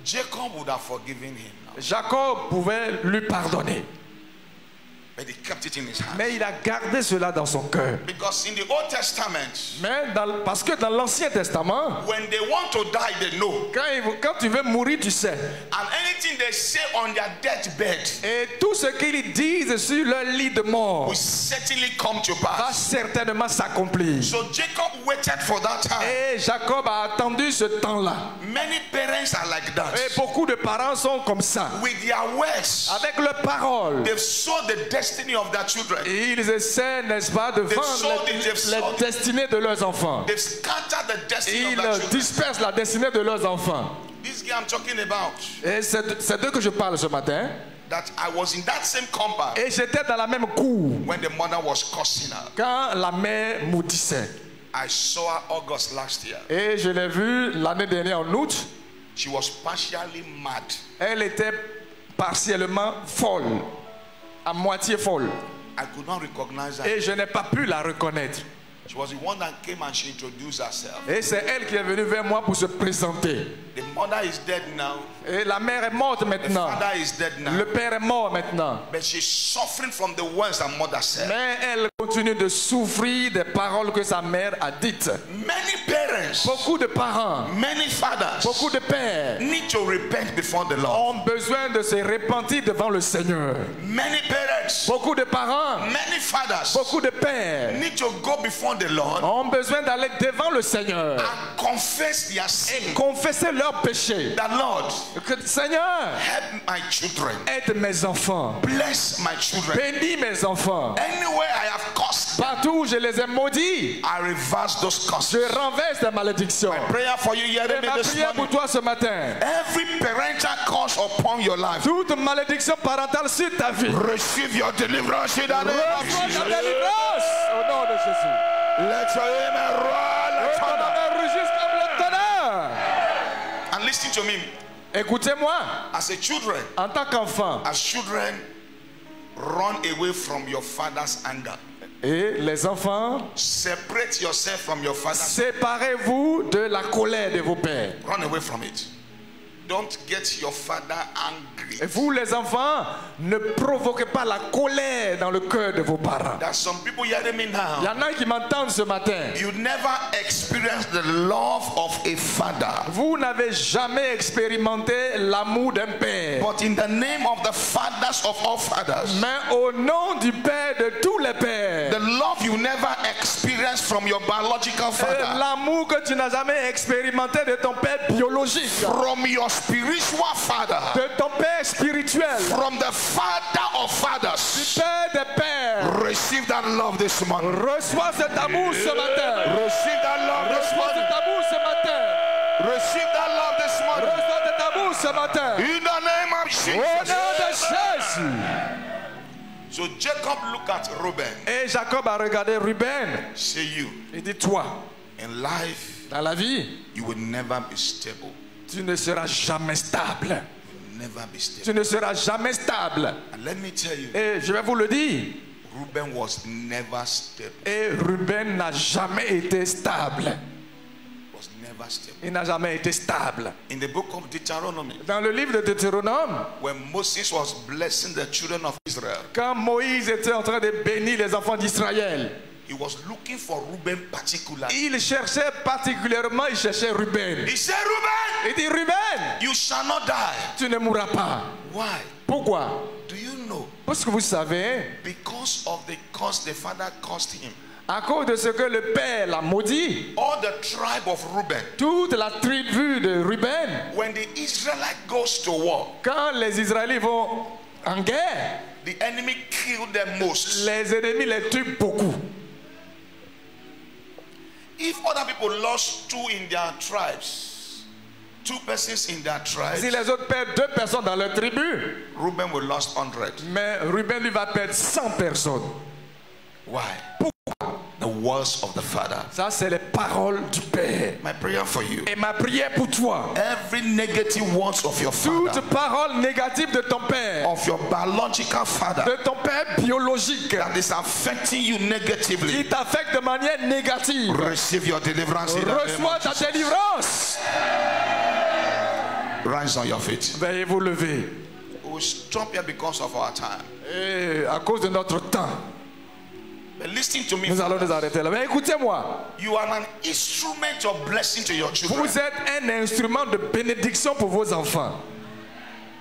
Jacob would have forgiven him now, Jacob pouvait lui pardonner, but he kept it in his hand. mais il a gardé cela dans son cœur. Because in the Old Testament, Mais parce que dans l'Ancien Testament, when they want to die, they know. quand tu veux mourir, tu sais. And anything they say on their deathbed Et tout ce qu'ils disent sur leur lit de mort will certainly come to va pass. certainement s'accomplir. So Jacob waited for that time. Et Jacob a attendu ce temps-là. Many parents are like that. Et beaucoup de parents sont comme ça. With their words, Avec leurs paroles, they've sold the destiny of their children. ils essaient, n'est-ce pas, de vendre les destinées de leurs enfants. They've scattered the destiny of their Ils children. dispersent la destinée de leurs enfants. This guy I'm talking about, Et c'est d'eux que je parle ce matin. that I was in that same compound Et j'étais dans la même cour when the mother was cursing her. quand la mère maudissait. I saw her August last year. Et je l'ai vue l'année dernière en août. She was partially mad. Elle était partiellement folle, à moitié folle. I could not recognize her. Et je n'ai pas pu la reconnaître. She was the one that came and she introduced herself. Et c'est elle qui est venue vers moi pour se présenter. The mother is dead now. Et la mère est morte The maintenant. father is dead now. Le père est mort maintenant. But she's suffering from the words her mother said. Mais elle continue de souffrir des paroles que sa mère a dites. Many parents, Beaucoup de parents, many fathers beaucoup de pères need to repent before the Lord. ont besoin de se repentir devant le Seigneur. Many parents, Beaucoup de parents, many fathers beaucoup de pères need to go before the Lord ont besoin d'aller devant le Seigneur and confess their sin. confesser leurs péchés. That Lord, Que, Seigneur, help my children. aide mes enfants. Bless my children. Bénis mes enfants. Anywhere I have cursed, Partout où je les ai maudits, I reverse those je curses. renverse les malédictions. Prayer for you here Et ma this prière pour morning. toi ce matin. Every parental curse upon your life, Toute malédiction parentale sur ta vie. receive your deliverance in the name of Reçois ta Jesus. délivrance au nom de Jésus. Let your amen roar like Que ton thunder. amen rugisse comme le tonnerre. And listen to me. Écoutez-moi, As a children, en tant qu'enfant, as children, run away from your father's anger. et les enfants, Separate yourself from your father. séparez-vous de la colère de vos pères. Run away from it. Don't get your father angry. Et vous, les enfants, ne provoquez pas la colère dans le cœur de vos parents. There's some people hearing me Il y now. en a qui m'entendent ce matin. You never experienced the love of a father. Vous n'avez jamais expérimenté l'amour d'un père. But in the name of the fathers of all fathers, Mais au nom du Père de tous les pères, the love you never experienced from your biological father, l'amour que tu n'as jamais expérimenté de ton père biologique, from your spiritual father, de ton père spirituel, from the father of fathers, Père des pères, receive that love this morning. reçois cet amour ce matin. Receive that love this Reçois morning. cet amour ce matin. Receive that love this morning. Reçois cet amour ce matin. In the name of Au nom de Jesus. Jésus. So Jacob looked at Reuben. Et Jacob a regardé Ruben. Say you, Il dit, toi, in life, dans la vie, you will never be stable. tu ne seras jamais stable. You will never be stable. Tu ne seras jamais stable. And let me tell you, Et je vais vous le dire. Reuben was never stable. Et Ruben n'a jamais été stable. Was never stable. Il n'a jamais été stable. In the book of Deuteronomy, Dans le livre de Deutéronome, when Moses was blessing the children of Israel, quand Moïse était en train de bénir les enfants d'Israël, He was looking for Reuben particularly. Il cherchait particulièrement, il cherchait Ruben. He said, Reuben, Il dit, Ruben, you shall not die. tu ne mourras pas. Why? Pourquoi? Do you know? Parce que vous savez, Because of the curse the father caused him. à cause de ce que le père l'a maudit, All the tribe of Reuben, toute la tribu de Ruben, when the Israelite goes to war, quand les Israélites vont en guerre, the enemy killed them most. les ennemis les tuent beaucoup. If other people lost 2 in their tribes, 2 persons in their tribes, Si les autres perdent 2 personnes dans leur tribu, Reuben will lose 100. mais Ruben lui va perdre 100 personnes. Why? The words of the father. Ça, c'est les paroles du Père. My prayer for you. Et ma prière pour toi, Every negative words of your father, toute parole négative de ton Père, of your biological father, de ton Père biologique, that is affecting you negatively, qui t'affecte de manière négative, receive your deliverance in the name reçois of ta Jesus. délivrance. Rise on your feet. Veuillez vous lever. We will stop here because of our time. Et à cause de notre temps, But listen to me. nous allons nous fathers. arrêter là. Mais écoutez-moi, You are an instrument of blessing to your children. vous êtes un instrument de bénédiction pour vos enfants.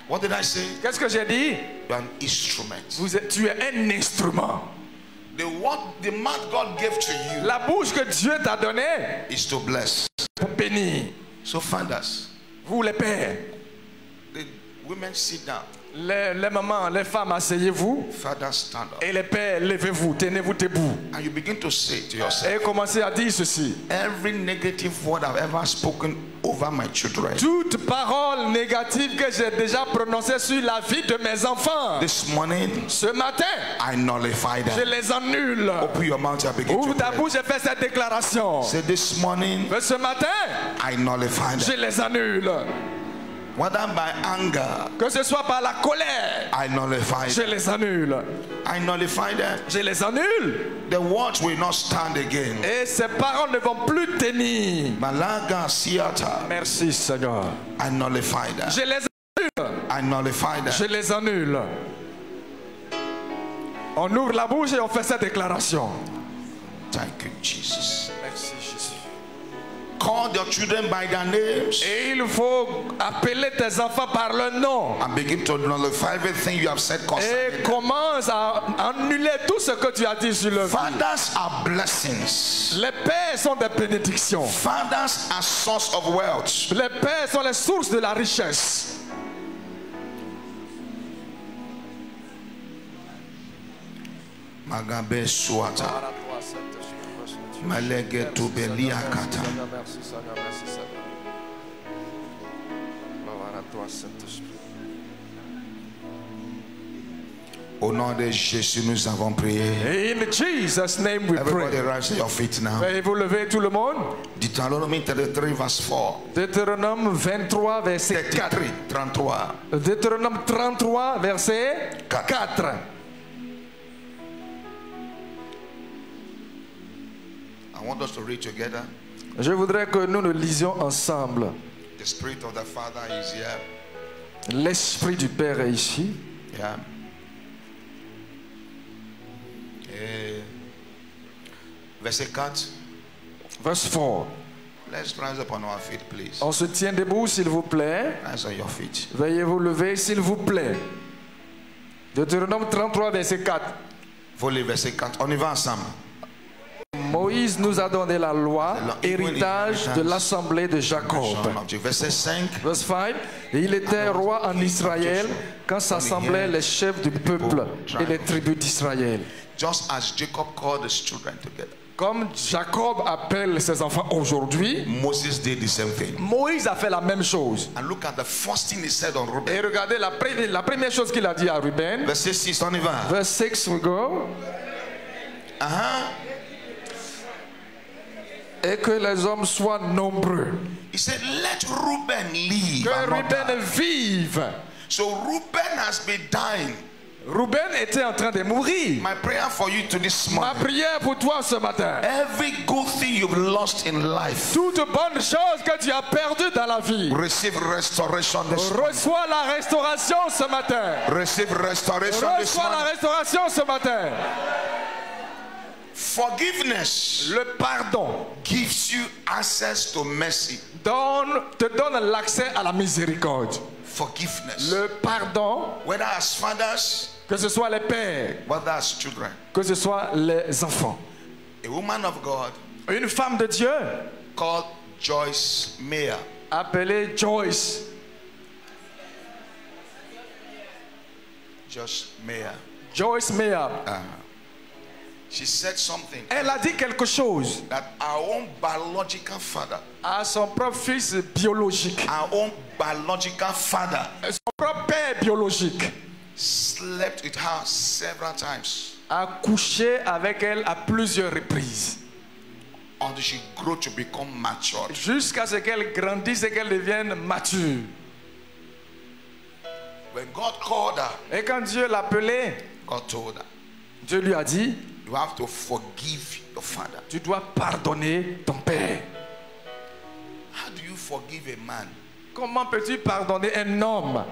What did I say? Qu'est-ce que j'ai dit? You are an instrument. Tu es un instrument. The mouth God gave to you La bouche que Dieu t'a donnée is to bless. pour bénir. So fathers, Vous les pères, the women sit down. les mamans, les femmes, asseyez-vous. Fathers stand up. Et les pères, levez-vous, tenez-vous debout. And you begin to say to yourself, Et commencez à dire ceci. every negative word I've ever spoken over my children, Toute parole négative que j'ai déjà prononcée sur la vie de mes enfants, this morning ce matin, I nullify je them. les annule. Open your mouth and begin Ouvre to ta pray. bouche et fais cette déclaration. Say, this morning Ce matin, I nullify je them. les annule. Whether by anger, Que ce soit par la colère, I nullify je them. les annule. I nullify them. Je les annule. The words will not stand again. Et ces paroles ne vont plus tenir. Malaga Siata, Merci Seigneur. I nullify them. Je les annule. I nullify Je them. les annule. On ouvre la bouche et on fait cette déclaration. Thank you, Jesus. Merci Jésus. Call your children by their names Et il faut appeler tes enfants par leur nom. and begin to nullify everything you have said Et concerning them. commence à annuler tout ce que tu as dit sur le vie. Fathers are blessings. Les pères sont des bénédictions. Fathers are source of wealth. Les pères sont les sources de la richesse. Magabe Suata. Malege to Beliakata. Au nom de Jésus, nous avons prié. In Jesus' name we Everybody pray. rise to your feet now. Veuillez vous lever tout le monde. Deuteronomy 33 verse 4. Deutéronome 23 verset 4. 33. Deutéronome 33 verset 4. I want us to read together. Je voudrais que nous le lisions ensemble. The spirit of the Father is here. L'esprit du Père est ici. Yeah. Verset 4. Verse 4. Let's rise up on our feet, please. On se tient debout, s'il vous plaît. Rise on your feet. Veuillez vous lever, s'il vous plaît. Deutéronome 33, verset 4. Faut lire verset 4. On y va ensemble. Moïse nous a donné la loi, héritage de l'assemblée de Jacob. Verset 5. Verse 5. Et il était roi en Israël quand s'assemblaient les chefs du peuple et les tribus d'Israël. Just as Jacob called his children together, Comme Jacob appelle ses enfants aujourd'hui, Moses did the same thing. Moïse a fait la même chose. And look at the first thing he said on Et Reuben. regardez la première chose qu'il a dit à Ruben. Verset 6, on y va. Verse 6, we go. Et que les hommes soient nombreux. He said, let Reuben live. Que and not Ruben die. vive. So Reuben has been dying. Ruben était en train de mourir. My prayer for you to this Ma morning. prière pour toi ce matin. Every good thing you've lost in life, Toute bonne chose que tu as perdue dans la vie. receive restoration this morning. Reçois la restauration ce matin. Receive restoration this Reçois la morning. restauration ce matin. Forgiveness. Le pardon Gives you access to mercy. te donne l'accès à la miséricorde. Forgiveness. Le pardon, Whether as fathers, que ce soit les pères, whether as children. que ce soit les enfants. A woman of God Une femme de Dieu called Joyce Meyer. appelée Joyce. Joyce Meyer. She said something. Elle a dit quelque chose. That our own biological father. À son propre fils biologique. Our own biological father. Son propre père biologique. Slept with her several times. A couché avec elle à plusieurs reprises. Until she grew to become mature. Jusqu'à ce qu'elle grandisse et qu'elle devienne mature. When God called her, et quand Dieu l'appelait, God told her, Dieu lui a dit, you have to forgive your father. Tu dois pardonner ton père. How do you forgive a man? Comment peux-tu pardonner un homme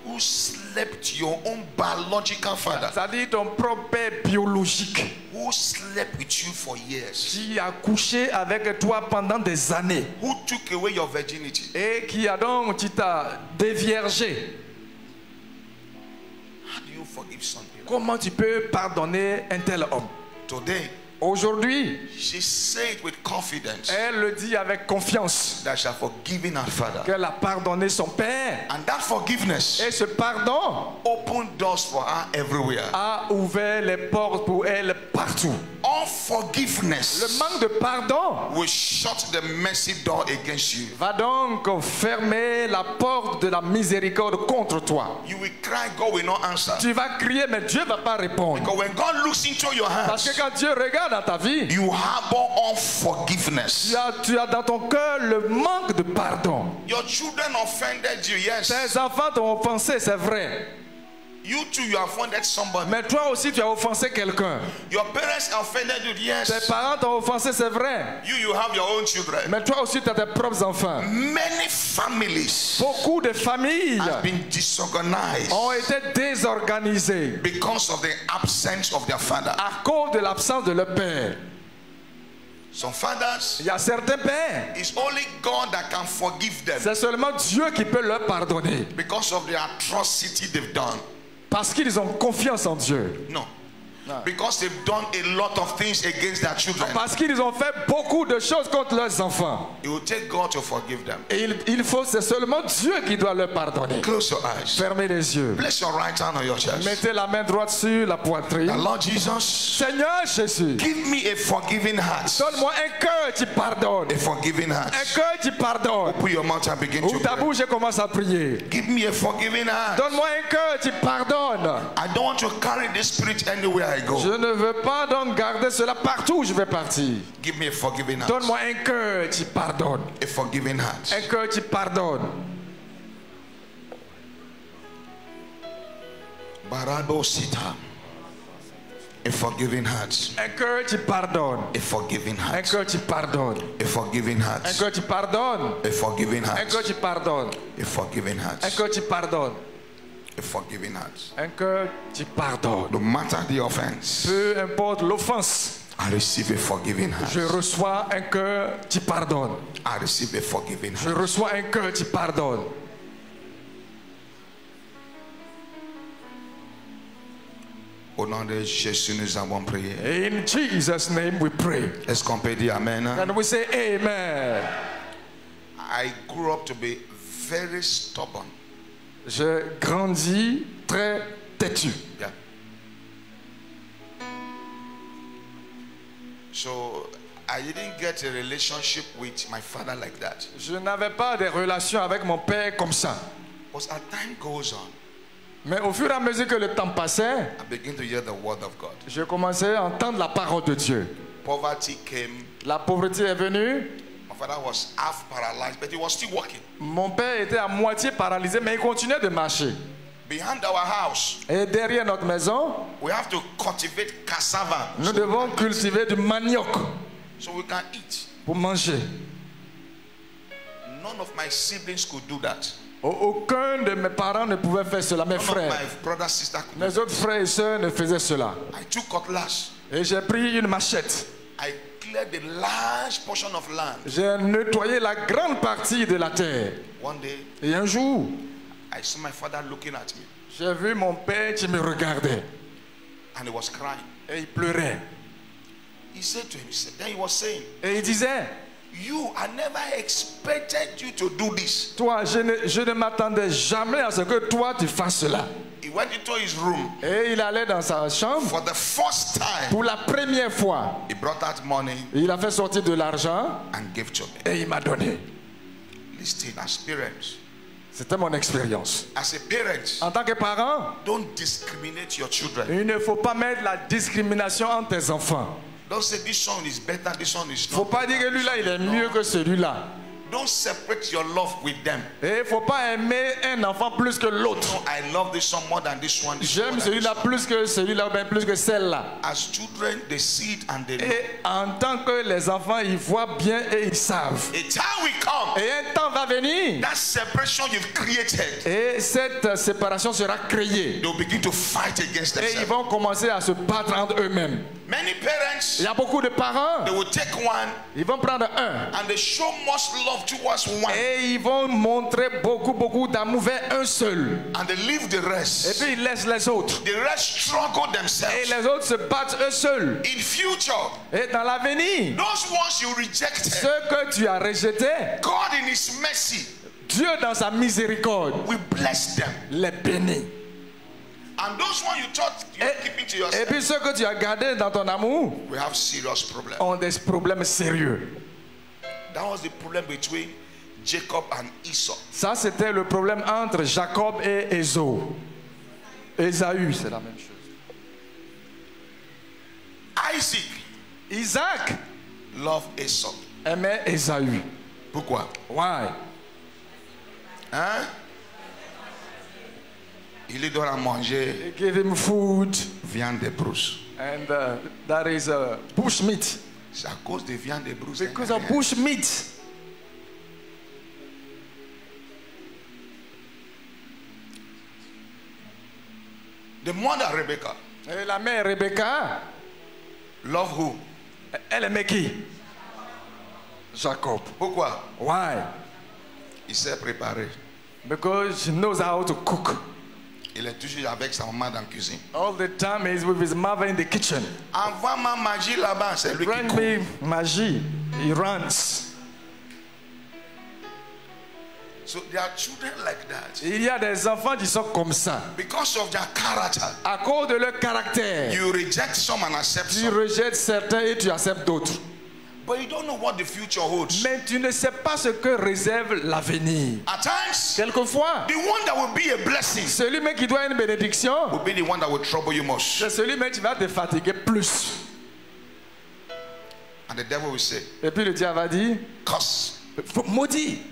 who slept your own biological father? C'est-à-dire ton propre père biologique. Who slept with you for years? Qui a couché avec toi pendant des années. Who took away your virginity? Et qui qui t'a déviergé. How do you forgive something? Comment tu peux pardonner un tel homme? Today, aujourd'hui, she said with confidence, elle le dit avec confiance, that she has forgiven her father. Qu'elle a pardonné son père. And that forgiveness, et ce pardon, opened doors for her everywhere. A ouvert les portes pour elle partout. Unforgiveness, le manque de pardon, will shut the mercy door against you. Va donc fermer la porte de la miséricorde contre toi. You will cry, God will not answer. Tu vas crier, mais Dieu va pas répondre. Because when God looks into your hands, parce que quand Dieu regarde dans ta vie, you harbor unforgiveness. Tu as dans ton cœur le manque de pardon. Your children offended you, yes. Tes enfants t'ont offensé, c'est vrai. You too, you offended somebody. Mais toi aussi, tu as offensé quelqu'un. Your parents offended you, yes. Tes parents t'ont offensé, c'est vrai. You have your own children. Mais toi aussi, tu as tes propres enfants. Many families, beaucoup de familles, have been disorganized, ont été désorganisées, because of the absence of their father. À cause de l'absence de leur père. Some fathers, il y a certains pères, it's only God that can forgive them. C'est seulement Dieu qui peut leur pardonner. Because of the atrocity they've done. Parce qu'ils ont confiance en Dieu. No. Because they've done a lot of things against their children. Parce qu'ils ont fait beaucoup de choses contre leurs enfants. It will take God to forgive them. Et c'est seulement Dieu qui doit leur pardonner. Close your eyes. Fermez les yeux. Place your right hand on your chest. Mettez la main droite sur la poitrine. The Lord Jesus, Seigneur Jésus, give me a forgiving heart. Donne-moi un cœur qui pardonne. A forgiving heart. Un cœur qui pardonne. Open your mouth and begin to Ouvre ta pray. bouche et commence à prier. Give me a forgiving heart. Donne-moi un cœur qui pardonne. I don't want to carry this spirit anywhere I go. Je ne veux pas donc garder cela partout où je vais partir. Give me a forgiving heart. Donne-moi un cœur qui pardonne. A forgiving heart. Un cœur qui pardonne. Barado sita. A forgiving heart. Un cœur qui pardonne. A forgiving heart. Un cœur qui pardonne. A forgiving heart. Un cœur qui pardonne. A forgiving heart. Un cœur qui pardonne. A forgiving heart. Un cœur qui pardonne. A forgiving heart. Un cœur qui pardonne. No matter the offense, peu importe l'offense, I receive a forgiving heart. Je reçois un cœur qui pardonne. I receive a forgiving heart. Je reçois un cœur qui pardonne. Au nom de Jésus, nous avons prié. In Jesus' name we pray. Est-ce qu'on peut dire Amen? And we say Amen. I grew up to be very stubborn. J'ai grandi très têtu. Yeah. So I didn't get a relationship with my father like that. Je n'avais pas de relation avec mon père comme ça. But as time goes on, mais au fur et à mesure que le temps passait, I began to hear the word of God. Je commençais à entendre la parole de Dieu. Poverty came. La pauvreté est venue. My father was half paralyzed, but he was still walking. Mon père était à moitié paralysé, mais il continuait de marcher. Behind our house, et derrière notre maison, we have to cultivate cassava. Nous devons cultiver du manioc. So we can eat. Pour manger. None of my siblings could do that. Aucun de mes parents ne pouvait faire cela, mes frères. Mes autres frères et sœurs ne faisaient cela. I took cutlass. Et j'ai pris une machette. I cleared the large portion of land. J'ai nettoyé la grande partie de la terre. One day, et un jour, I saw my father looking at me. J'ai vu mon père qui me regardait. And he was crying. Et il pleurait. He said to him, then he was saying, et il disait, you, I never expected you to do this. Toi, je ne m'attendais jamais à ce que toi tu fasses cela. He went into his room. Et il allait dans sa chambre. For the first time. Pour la première fois. He brought out money. Il a fait sortir de l'argent. And gave to me. Et il m'a donné. Listen, as parents. C'était mon expérience. As a parent, en tant que parent, don't discriminate your children. Il ne faut pas mettre la discrimination entre tes enfants. Don't say this son is better, this son is not. Faut pas dire que lui-là il est mieux que celui-là. Don't separate your love with them. Et il faut pas aimer un enfant plus que l'autre. No, I love this son more than this one. J'aime celui-là plus que celui-là, ou bien plus que celle-là. As children, they see it and they know. Et en tant que les enfants, ils voient bien et ils savent. A time will come. Et un temps va venir. That separation you've created. Et cette séparation sera créée. They'll begin to fight against themselves. Et ils vont commencer à se battre entre eux-mêmes. Many parents, il y a beaucoup de parents. They will take one. Ils vont prendre un. And they show much love towards one. Et ils vont montrer beaucoup d'amour vers un seul. And they leave the rest. Et puis ils laissent les autres. The rest struggle themselves. Et les autres se battent eux seuls. In future, et dans l'avenir, those ones you rejected, ceux que tu as rejetés, God in His mercy, Dieu dans sa miséricorde, will bless them. Les bénit. And those ones you thought you were keeping to yourself, et puis ceux que tu as gardés dans ton amour, we have serious problems. Ont des problèmes sérieux. That was the problem between Jacob and Esau. Ça c'était le problème entre Jacob et Ésaü. Ésaü, c'est la même chose. Isaac love Esau. Aimait Ésaü. Pourquoi? Why? Hein? Il lui donne à manger. He gave him food. Viande de brousse. And that is bush meat. C'est à cause de viande de brousse. Because of bush meat. The mother Rebecca. Et la mère Rebecca. Love who? Elle aimait qui? Jacob. Pourquoi? Why? Il s'est préparé. Because he knows how to cook. Il est toujours avec sa maman dans la cuisine. All the time he's with his mother in the kitchen. Envoie-moi Magie là-bas, c'est lui qui cook. Bring me Magie. He runs. So there are children like that. Il y a des enfants qui sont comme ça. Because of their character. À cause de leur caractère. You reject some and accept some. Tu rejettes certains et tu acceptes d'autres. But you don't know what the future holds. Mais tu ne sais pas ce que réserve l'avenir. At times, quelquefois, the one that will be a blessing, celui même qui doit être une bénédiction, will be the one that will trouble you most. C'est celui même qui va te fatiguer plus. And the devil will say, et puis le diable va dire, curse, maudit,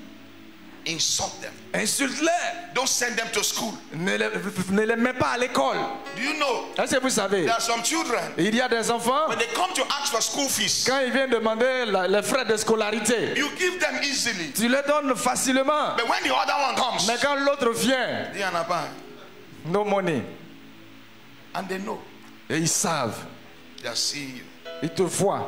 insult them, insulte-les, don't send them to school. Ne les mets pas à l'école. Do you know? Est-ce que vous savez? There are some children. Il y a des enfants. When they come to ask for school fees, quand ils viennent demander les frais de scolarité, you give them easily. Tu les donnes facilement. But when the other one comes, mais quand l'autre vient, no money. And they know. Et ils savent. They are seeing you. Ils te voient.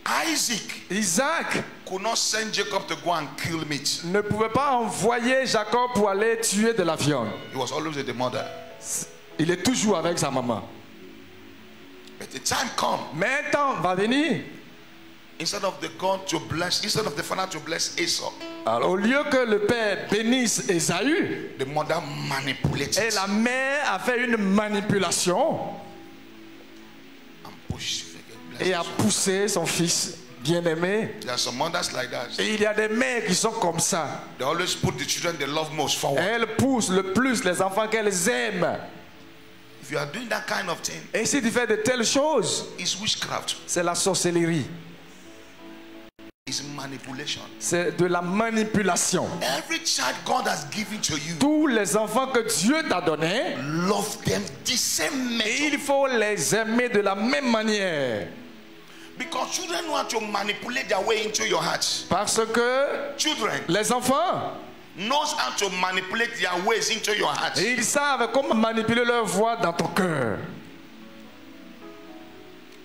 Isaac could not send Jacob to go and kill meat. Ne pouvait pas envoyer Jacob pour aller tuer de la viande. He was always with the mother. Il est toujours avec sa maman. But the time come. Mais un temps va venir. Instead of the father to bless Esau. Alors, au lieu que le père bénisse Ésaü, the mother manipulated. Et la mère a fait une manipulation. Et a poussé son fils bien-aimé. Et il y a des mères qui sont comme ça. They always put the children they love most forward. Elles poussent le plus les enfants qu'elles aiment. If you are doing that kind of thing, et si tu fais de telles choses, it's witchcraft. C'est la sorcellerie. It's manipulation. C'est de la manipulation. Every child God has given to you, tous les enfants que Dieu t'a donnés, love them the same measure. Et il faut les aimer de la même manière. Because children know how to manipulate their way into your heart. Parce que Children les enfants, knows how to manipulate their ways into your heart. ils savent comment manipuler leur voix dans ton cœur.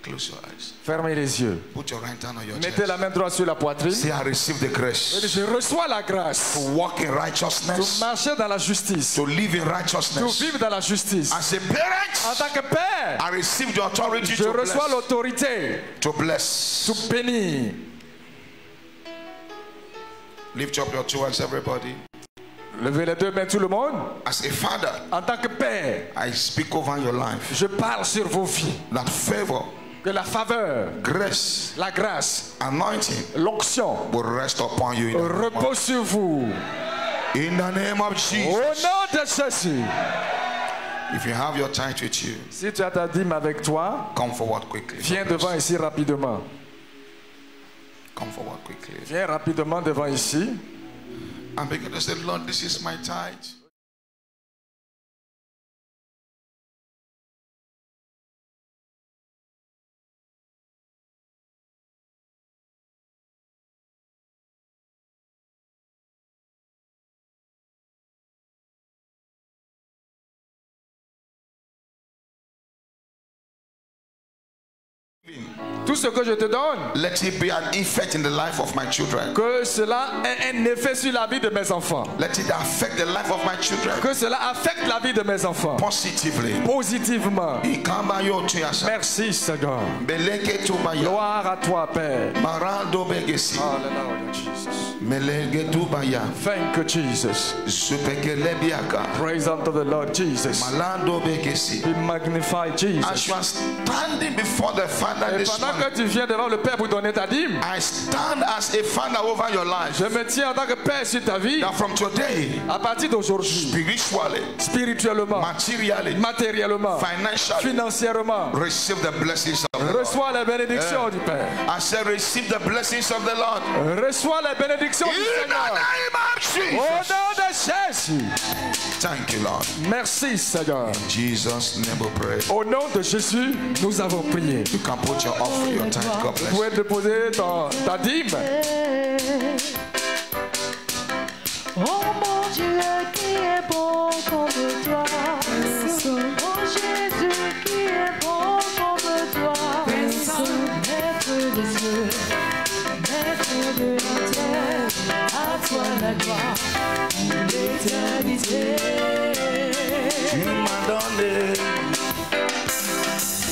Close your eyes. Fermez les yeux. Put your right hand on your Mettez chest. la main droite sur la poitrine. Say, I receive the grace Je reçois la grâce to walk in de righteousness, marcher dans la justice, to live in de righteousness. vivre dans la justice. As a En parent, tant que père, I receive the authority je to reçois bless. l'autorité To bless. de bénir. Lift up your two hands, everybody. Levez les deux mains, tout le monde. As a father, En tant que père, I speak over your life je parle sur vos vies. that favor, Que la faveur, grace, la grâce, anointing l'onction will rest upon you. repose sur vous. In the name of Au Jesus. nom de Jésus. If you have your tithe with you, Si tu as ta dîme avec toi, come forward quickly. viens devant ici rapidement. Come forward quickly. Viens rapidement devant ici. And begin to say, Lord, this is my tithe. Tout ce que je te donne, Let it be an effect in the life of my children. que cela ait un effet sur la vie de mes enfants. Let it affect the life of my children Que cela affecte la vie de mes enfants positively. positivement. Ikamayo tuyasa. Merci Seigneur. Beleke tubaya. Gloire à toi Père. Marando begesi. Hallelujah, Jesus. Melege tubaya. Thank you, Jesus. Supekele biaka. Praise unto the Lord Jesus. Malando begesi. Be magnified, As Jesus. you are standing before the Father Et this pendant morning, que tu viens devant le Père pour donner ta dîme, I stand as a father over your life. je me tiens en tant que Père sur ta vie. That from today, À partir d'aujourd'hui, spiritually, spirituellement, materially, matériellement, financially, financièrement, receive the blessings of the Lord. reçois les bénédictions du Père. I said, receive the blessings of the Lord. Reçois les bénédictions du In the Seigneur. name of Au Jesus. nom de Jésus. Thank you, Lord. Merci Seigneur. In Jesus' name we pray. Au nom de Jésus, nous avons prié. You can put your offering, your tithe. God Vous bless pouvez déposer ta dîme. Oh mon Dieu qui est bon comme toi. Oh Jésus qui est bon comme toi. Maître des cieux, maître de la terre, à toi la gloire pour l'éternité. you. You m'as donné.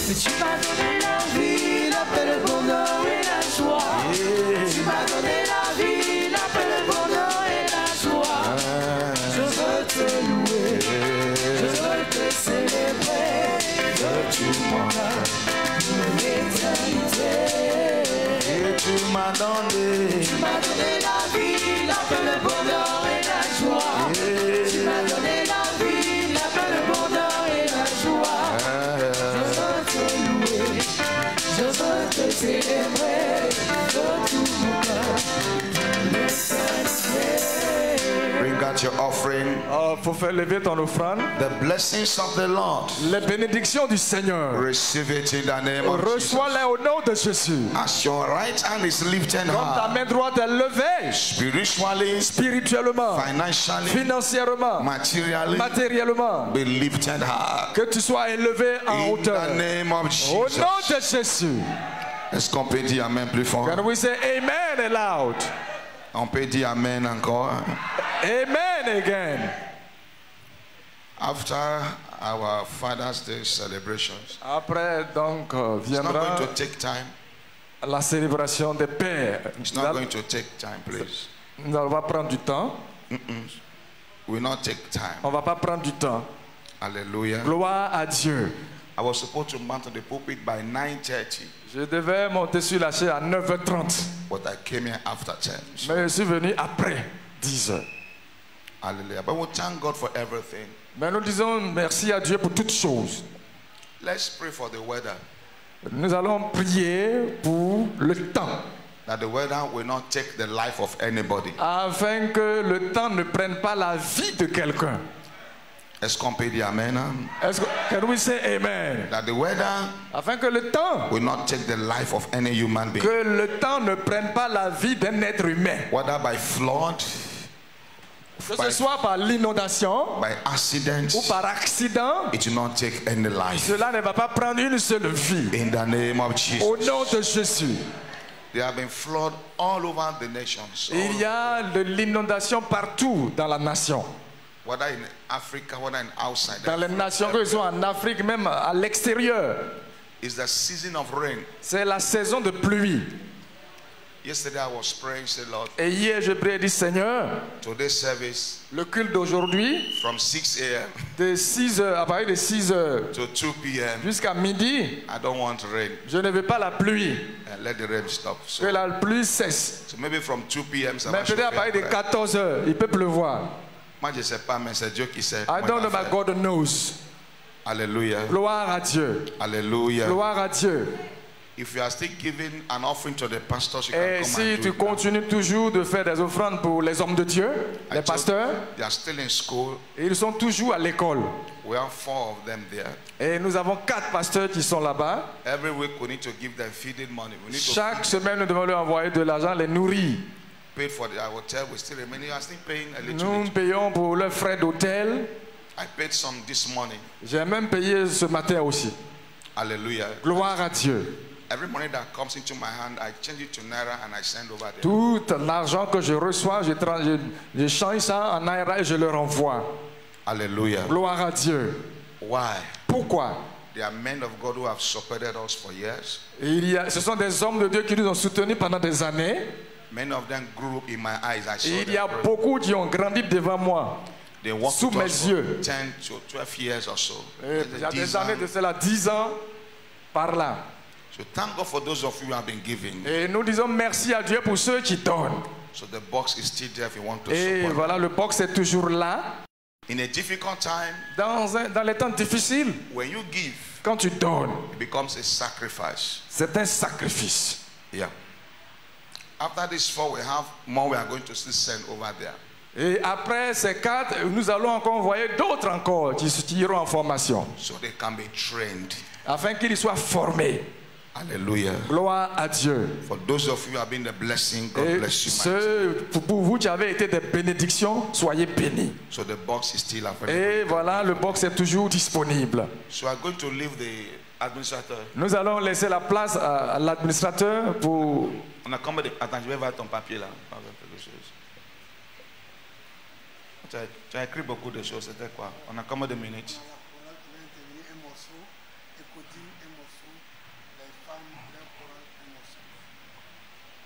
Mais tu m'as donné la vie, la paix, le bonheur et la joie. Tu m'as donné la vie, la paix, le bonheur et la joie. Je veux te louer, je veux te célébrer de tout mon cœur, pour l'éternité. Et tu m'as donné. Tu m'as donné la vie, la paix, le bonheur et la joie. Tu m'as donné la vie, la paix, le bonheur et la joie. Je veux te louer, je veux te célébrer de tout mon cœur, pour l'éternité. Bring out your offering. Faut faire lever ton offrande. The blessings of the Lord. Les bénédictions du Seigneur. Receive it in the name of Jesus. Reçois-les au nom de Jésus. As your right hand is lifted Comme ta high, main droite est levée, spiritually, spirituellement, financially, financièrement, materially, matériellement, be lifted high. que tu sois élevé en In hauteur. the name of Au Jesus. nom de Jésus. Est-ce qu'on peut dire Amen plus fort? Can we say amen aloud? On peut dire Amen encore. Amen again. After our Father's Day celebrations, Après, donc, it's not viendra going to take time. la célébration des pères. It's not going to take time, please. On va prendre du temps. Will not take time. On va pas prendre du temps. Hallelujah. Gloire à Dieu. I was supposed to mount on the pulpit by 9:30, Je devais monter sur la chaise à 9h30. but I came here after 10. Mais je suis venu après 10h. Hallelujah. But we thank God for everything. Mais nous disons merci à Dieu pour toutes choses. Let's pray for the weather, Nous allons prier pour le temps, that the weather will not take the life of anybody. afin que le temps ne prenne pas la vie de quelqu'un. Est-ce qu'on peut dire amen? Can we say amen? That the weather Afin que le temps, will not take the life of any human being. que le temps ne prenne pas la vie d'un être humain. Whether by flood, Que ce soit par l'inondation by accident, ou par accident, it will not take any life. cela ne va pas prendre une seule vie. In the name of Jesus. Au nom de Jésus. There have been floods all over the nations. Il y a de l'inondation partout dans la nation. Whether in Africa, whether in outside. Dans les nations que sont en Afrique, même à l'extérieur. It's the season of rain. C'est la saison de pluie. Yesterday I was praying, say Lord. Et hier je priais, dit Seigneur, Today's service, le culte d'aujourd'hui, from 6 a.m. de 6 heures, à partir de 6 heures to 2 p.m. jusqu'à midi, I don't want rain. je ne veux pas la pluie. And let the rain stop. So, Que la pluie cesse. so maybe from 2 p.m. Mais peut-être à partir de 14 heures, il peut pleuvoir. Moi je sais pas, mais c'est Dieu qui sait. I don't know, but God knows. Alléluia. Gloire à Dieu. Alléluia. Gloire à Dieu. If you are still giving an offering to the pastors, you Et can come si and do tu it now. continues toujours de faire des offrandes pour les hommes de Dieu, les pasteurs, They are still in school. ils sont toujours à l'école. We have 4 of them there. Et nous avons 4 pasteurs qui sont là-bas. Every week we need to give them feeding money. We need to Chaque semaine, nous devons leur envoyer de l'argent, les nourrir. pay for their hotel. We still remain. You are still paying a little Nous bit. payons pour leurs frais d'hôtel. I paid some this morning. J'ai même payé ce matin aussi. Hallelujah. Gloire à Dieu. Every money that comes into my hand, I change it to naira and I send over there. Tout l'argent que je reçois, je change ça en naira et je leur envoie. Hallelujah. Gloire à Dieu. Why? Pourquoi? There are men of God who have supported us for years. Ce sont des hommes de Dieu qui nous ont soutenus pendant des années. Many of them grew up in my eyes. I saw Il y a them. beaucoup qui ont grandi devant moi. They worked sous with mes us for yeux. 10 to 12 years or so. Il y a des années de cela, 10 ans par là. So thank God for those of you who have been giving. Et nous disons merci à Dieu pour ceux qui donnent. So the box is still there if you want to Et support. voilà, le box est toujours là. In a difficult time, Dans les temps difficiles, when you give, quand tu donnes, it becomes a sacrifice. c'est un sacrifice. Yeah. After this 4, we have more we are going to still send over there. Et après ces 4, nous allons encore envoyer d'autres encore qui iront en formation. So they can be trained. Afin qu'ils soient formés. Hallelujah. Gloire à Dieu. For those of you who have been a blessing, God Et bless you. mightily. pour vous qui avez été des bénédictions, soyez bénis. So the box is still available. Et voilà, le box est toujours disponible. So I'm going to leave the administrator. Nous allons laisser la place à l'administrateur pour... On a commandé. Attends, je vais voir ton papier là. Tu as écrit beaucoup de choses. C'était quoi? On a combien de minutes?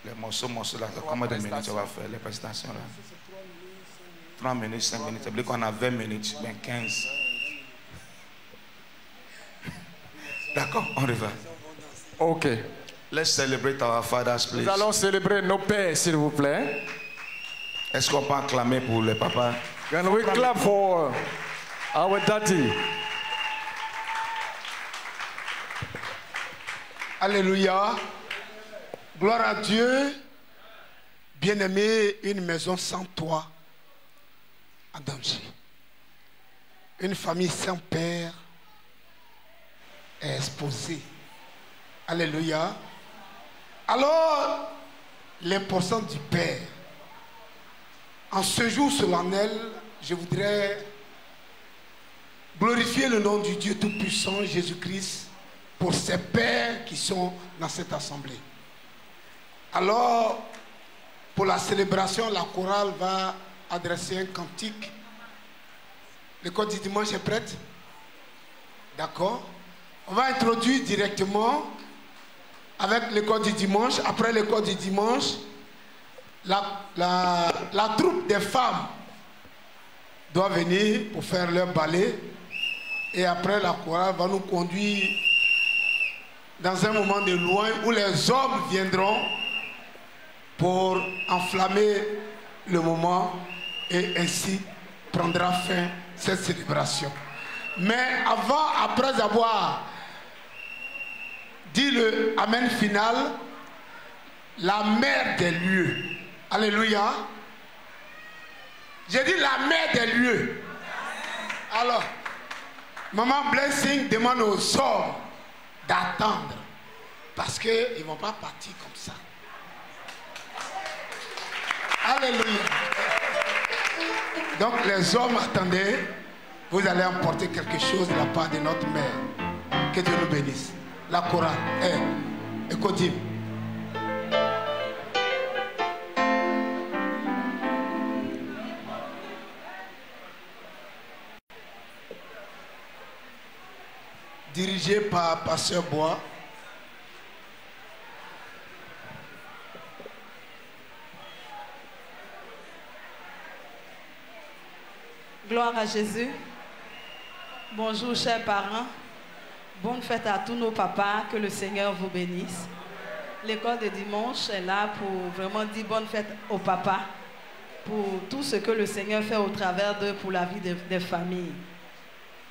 Les morceaux là, combien de minutes on va faire les prestations là? 3 minutes, 5 minutes. Ça veut dire qu'on a 20 minutes, bien 15. D'accord, on revient. Ok. Let's celebrate our fathers, please. Nous allons célébrer nos pères, s'il vous plaît. Est-ce qu'on peut acclamer pour les papas? Can we clap for our daddy? Alléluia. Gloire à Dieu. Bien-aimé, une maison sans toit en danger. Une famille sans père est exposée. Alléluia. Alors, l'importance du Père. En ce jour solennel, je voudrais glorifier le nom du Dieu Tout-Puissant, Jésus-Christ, pour ces pères qui sont dans cette assemblée. Alors, pour la célébration, la chorale va adresser un cantique. L'école du dimanche est prête? D'accord? On va introduire directement avec l'école du dimanche. Après l'école du dimanche, la troupe des femmes doit venir pour faire leur ballet. Et après, la chorale va nous conduire dans un moment de loin où les hommes viendront pour enflammer le moment et ainsi prendra fin cette célébration. Mais avant, après avoir dit le Amen final, la mère des lieux. Alléluia. J'ai dit la mère des lieux. Alors, Maman Blessing demande aux hommes d'attendre. Parce qu'ils ne vont pas partir comme ça. Alléluia. Donc les hommes, attendez. Vous allez emporter quelque chose de la part de notre mère. Que Dieu nous bénisse. La chorale. Écoutez. Dirigé par Pasteur Bois. Gloire à Jésus. Bonjour chers parents. Bonne fête à tous nos papas. Que le Seigneur vous bénisse. L'école de dimanche est là pour vraiment dire bonne fête aux papas. Pour tout ce que le Seigneur fait au travers d'eux pour la vie des familles.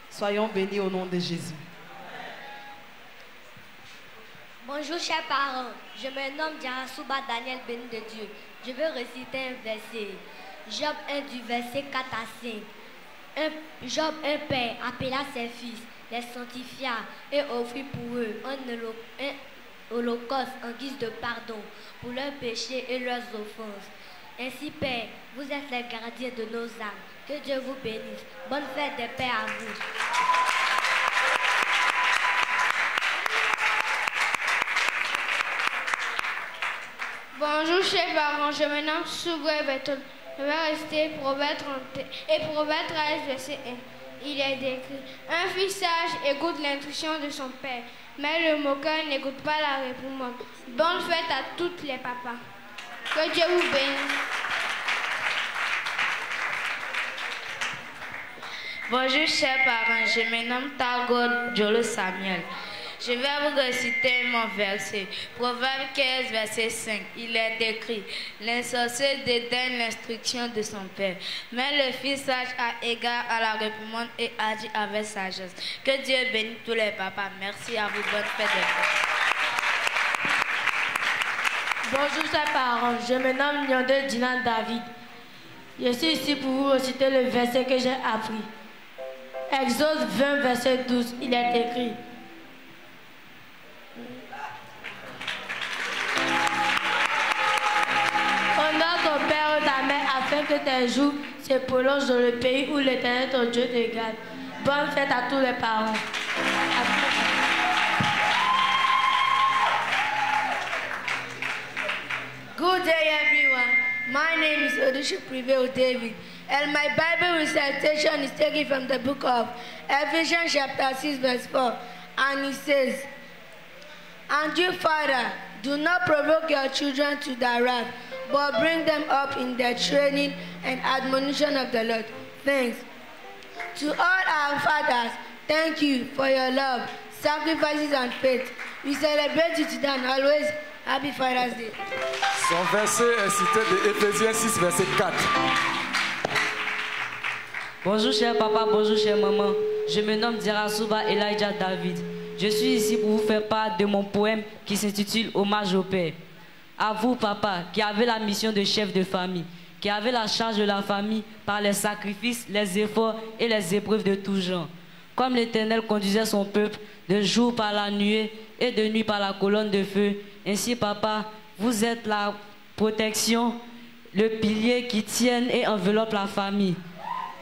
Soyons bénis au nom de Jésus. Bonjour chers parents, je me nomme Diarasuba Daniel béni de Dieu. Je veux réciter un verset. Job 1 du verset 4 à 5. Job, un père, appela ses fils, les sanctifia et offrit pour eux un holocauste en guise de pardon pour leurs péchés et leurs offenses. Ainsi, Père, vous êtes les gardiens de nos âmes. Que Dieu vous bénisse. Bonne fête des pères à vous. Bonjour chers parents, je me nomme Sougoué Beton. Je vais rester Proverbe 30 et Proverbe 13 verset 1. Il est décrit: un fils sage écoute l'instruction de son père, mais le moqueur n'écoute pas la réprimande. Bonne fête à toutes les papas. Que Dieu vous bénisse. Bonjour chers parents, je me nomme Tago Jolo Samuel. Je vais vous réciter mon verset. Proverbe 15, verset 5. Il est écrit: l'insensé dédaigne l'instruction de son père, mais le fils sage a égard à la réprimande et agit avec sagesse. Que Dieu bénisse tous les papas. Merci à vous. Bonne fête des fêtes. Bonjour chers parents, je me nomme Nyonde Dinan David. Je suis ici pour vous réciter le verset que j'ai appris. Exode 20, verset 12. Il est écrit: honore ton père et ta mère afin que tes jours se prolongent dans le pays où l'Éternel ton Dieu te garde. Bonne fête à tous les parents. Good day everyone. My name is Odisha Prevail David, and my Bible recitation is taken from the book of Ephesians chapter 6 verse 4, and it says, and you, Father, do not provoke your children to their wrath, but bring them up in the training and admonition of the Lord. Thanks. To all our fathers, thank you for your love, sacrifices and faith. We celebrate you today and always. Happy Father's Day. Son verset est cité de Éphésiens 6, verset 4. Bonjour cher papa, bonjour chère maman. Je me nomme Diarasuba Elijah David. Je suis ici pour vous faire part de mon poème qui s'intitule Hommage au Père. À vous papa, qui avez la mission de chef de famille, qui avez la charge de la famille par les sacrifices, les efforts et les épreuves de tout genre. Comme l'Éternel conduisait son peuple de jour par la nuée et de nuit par la colonne de feu, ainsi, papa, vous êtes la protection, le pilier qui tienne et enveloppe la famille.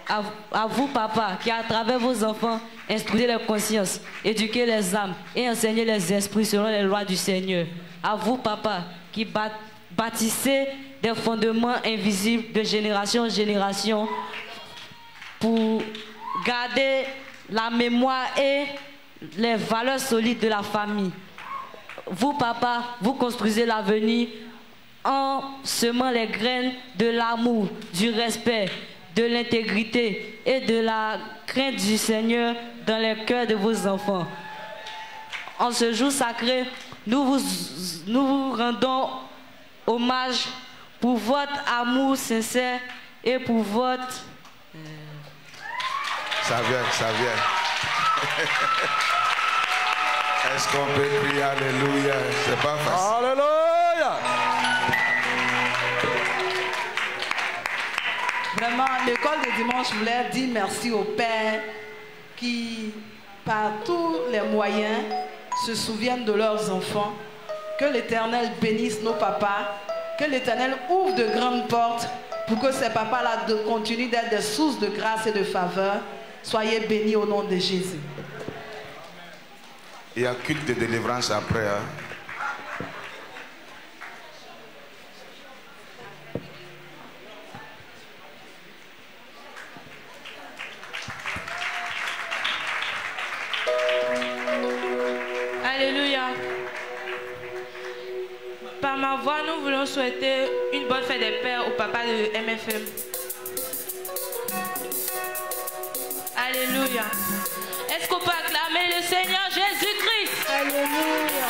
À vous, papa, qui à travers vos enfants, instruisez les consciences, éduquez les âmes et enseignez les esprits selon les lois du Seigneur. À vous, papa, qui bâtissez des fondements invisibles de génération en génération pour garder la mémoire et les valeurs solides de la famille. Vous, papa, vous construisez l'avenir en semant les graines de l'amour, du respect, de l'intégrité et de la crainte du Seigneur dans les cœurs de vos enfants. En ce jour sacré, nous vous rendons hommage pour votre amour sincère et pour votre... Ça vient. Est-ce qu'on peut crier Alléluia? C'est pas facile. Alléluia! Vraiment, l'école de dimanche voulait dire merci aux pères qui, par tous les moyens, se souviennent de leurs enfants. Que l'Éternel bénisse nos papas. Que l'Éternel ouvre de grandes portes pour que ces papas-là continuent d'être des sources de grâce et de faveur. Soyez bénis au nom de Jésus. Il y a culte de délivrance après. Hein? Alléluia. Par ma voix, nous voulons souhaiter une bonne fête des pères au papa de MFM. Alléluia. Est-ce qu'on peut acclamer le Seigneur Jésus-Christ? Alléluia.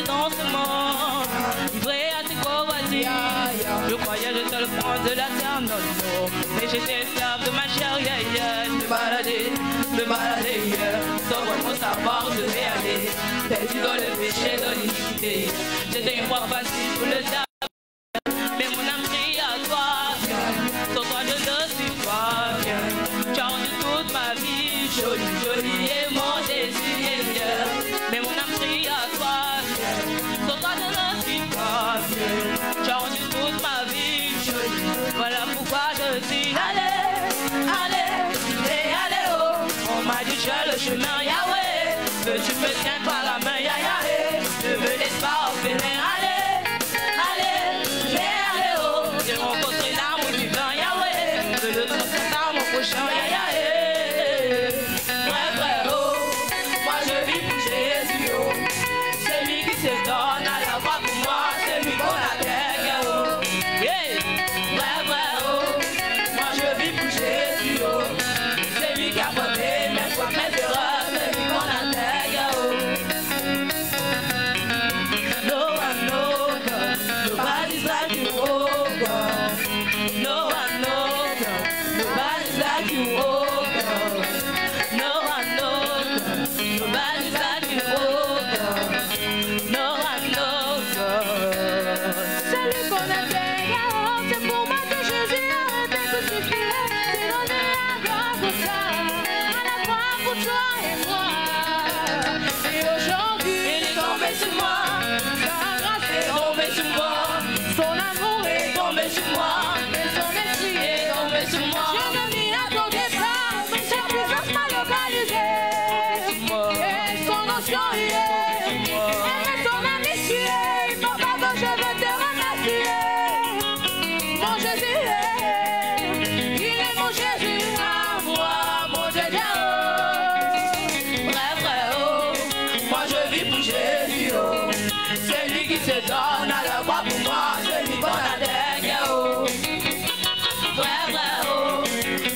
Dans ce monde, livré à tes convoitises. Je croyais je te le prends de la terre, non, non. Mais j'étais esclave de ma chair, yeah, yeah. Je me baladais, yeah. Sans vraiment savoir où je vais aller. Perdu dans le péché, dans l'iniquité. J'étais une voie facile pour le diable. Mais mon âme crie à toi, sans toi je ne suis pas bien. Tu as rendu toute ma vie jolie, jolie et mon Jésus, yeah. Mais mon âme crie à toi. Tu as rendu toute ma vie jolie. Voilà pourquoi je dis allez, allez, et allez oh. On m'a dit j'ai le chemin Yahweh. Que tu me tiens par la main Yahweh. Ne me laisse pas orphelin. Allez, allez, et allez oh. J'ai rencontré l'amour divin Yahweh. Que le temps c'est mon prochain Yahweh. Vrai, vrai oh. Moi je vis pour Jésus oh. C'est lui qui se donne à la voix pour moi.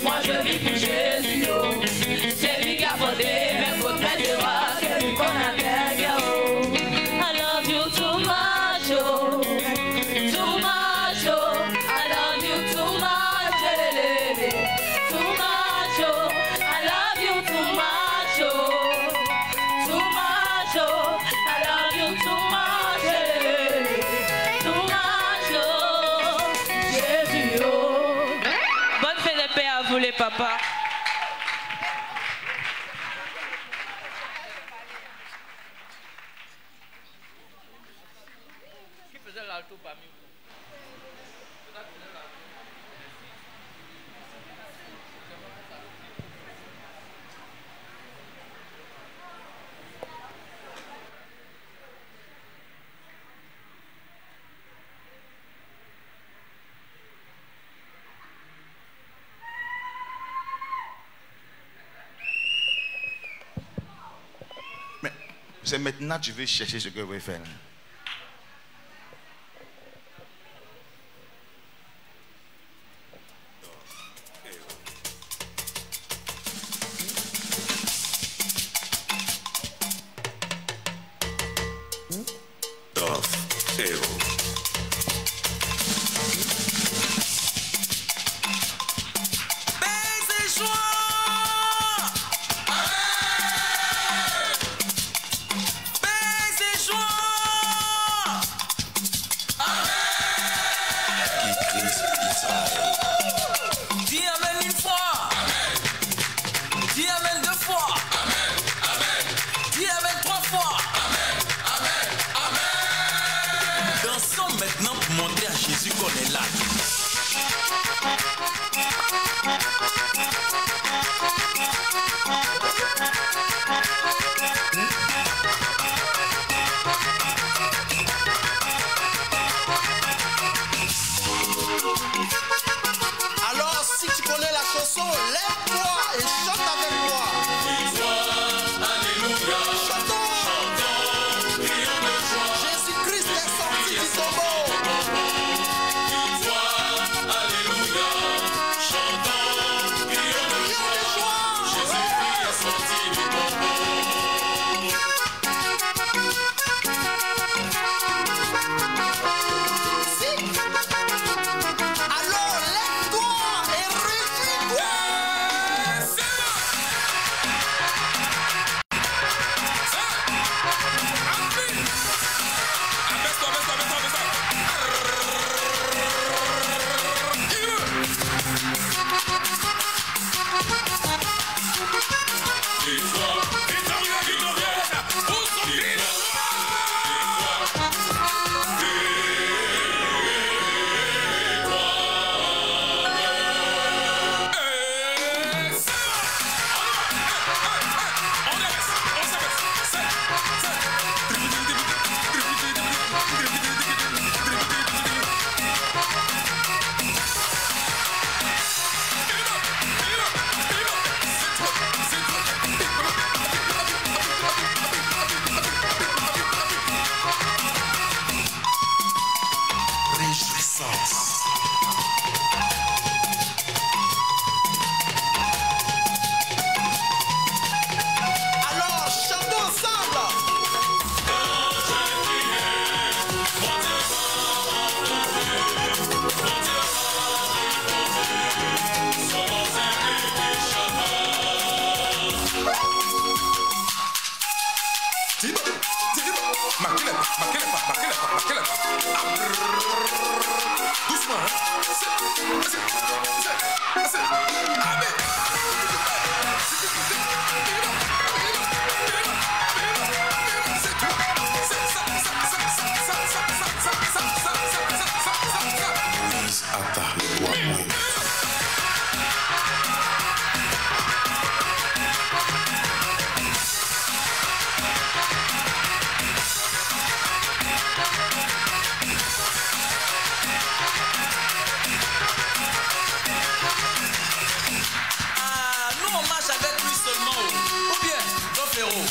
Moi je vis pour Jésus, oh. C'est lui qui a C'est maintenant que tu veux chercher ce que vous voulez faire. Dis amen une fois. Amen. Dis amen deux fois. Amen. Amen. Dis amen trois fois. Amen. Amen. Amen. Dansons maintenant pour montrer à Jésus qu'on est là. Alors si tu connais la chanson, lève-toi et chante avec moi. Victoire, alléluia. Chantons, chantons, crions de joie. Jésus-Christ est sorti du tombeau. Victoire, alléluia. Chantons, crions de joie. Jésus-Christ est sorti du tombeau.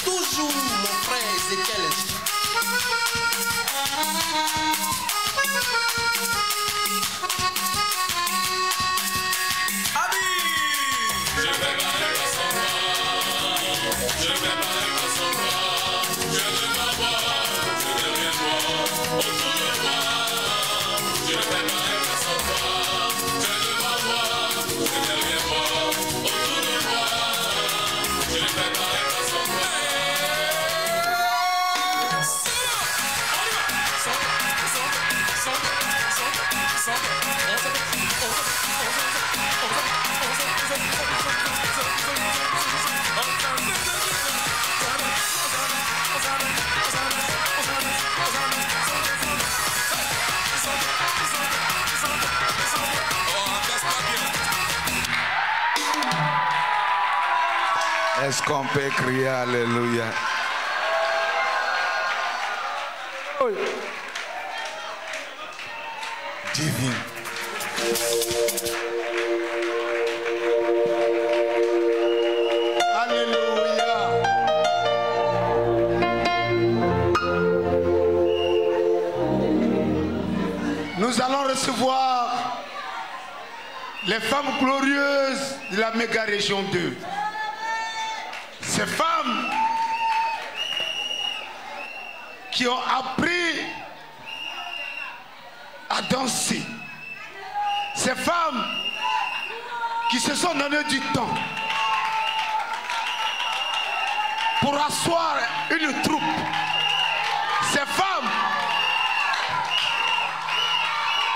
Toujours mon frère Ézéchiel. Je vais parler pas sans voix. Je vais parler pas sans voix. Je veux ma voix. Je veux rien voir autour de moi. Je vais parler pas sans voix. Je veux ma voix. Je veux rien voir autour de moi. Je vais parler pas sans voix. Est-ce qu'on peut crier Alléluia? Divine. Alléluia. recevoir les femmes glorieuses de la méga région 2. Ces femmes qui ont appris à danser. Ces femmes qui se sont donné du temps pour asseoir une troupe. Ces femmes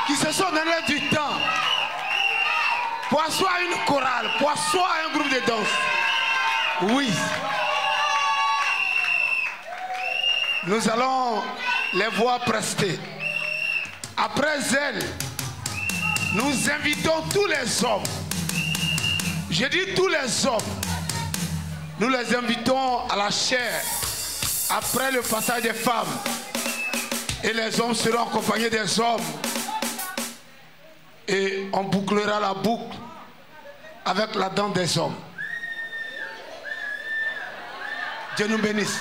qui se sont donné du temps pour asseoir une chorale, pour asseoir un groupe de danse. Oui. Nous allons les voir prester. Après elles, nous invitons tous les hommes. Je dis tous les hommes. Nous les invitons à la chaire après le passage des femmes. Et les hommes seront accompagnés des hommes. Et on bouclera la boucle avec la danse des hommes. Dieu nous bénisse.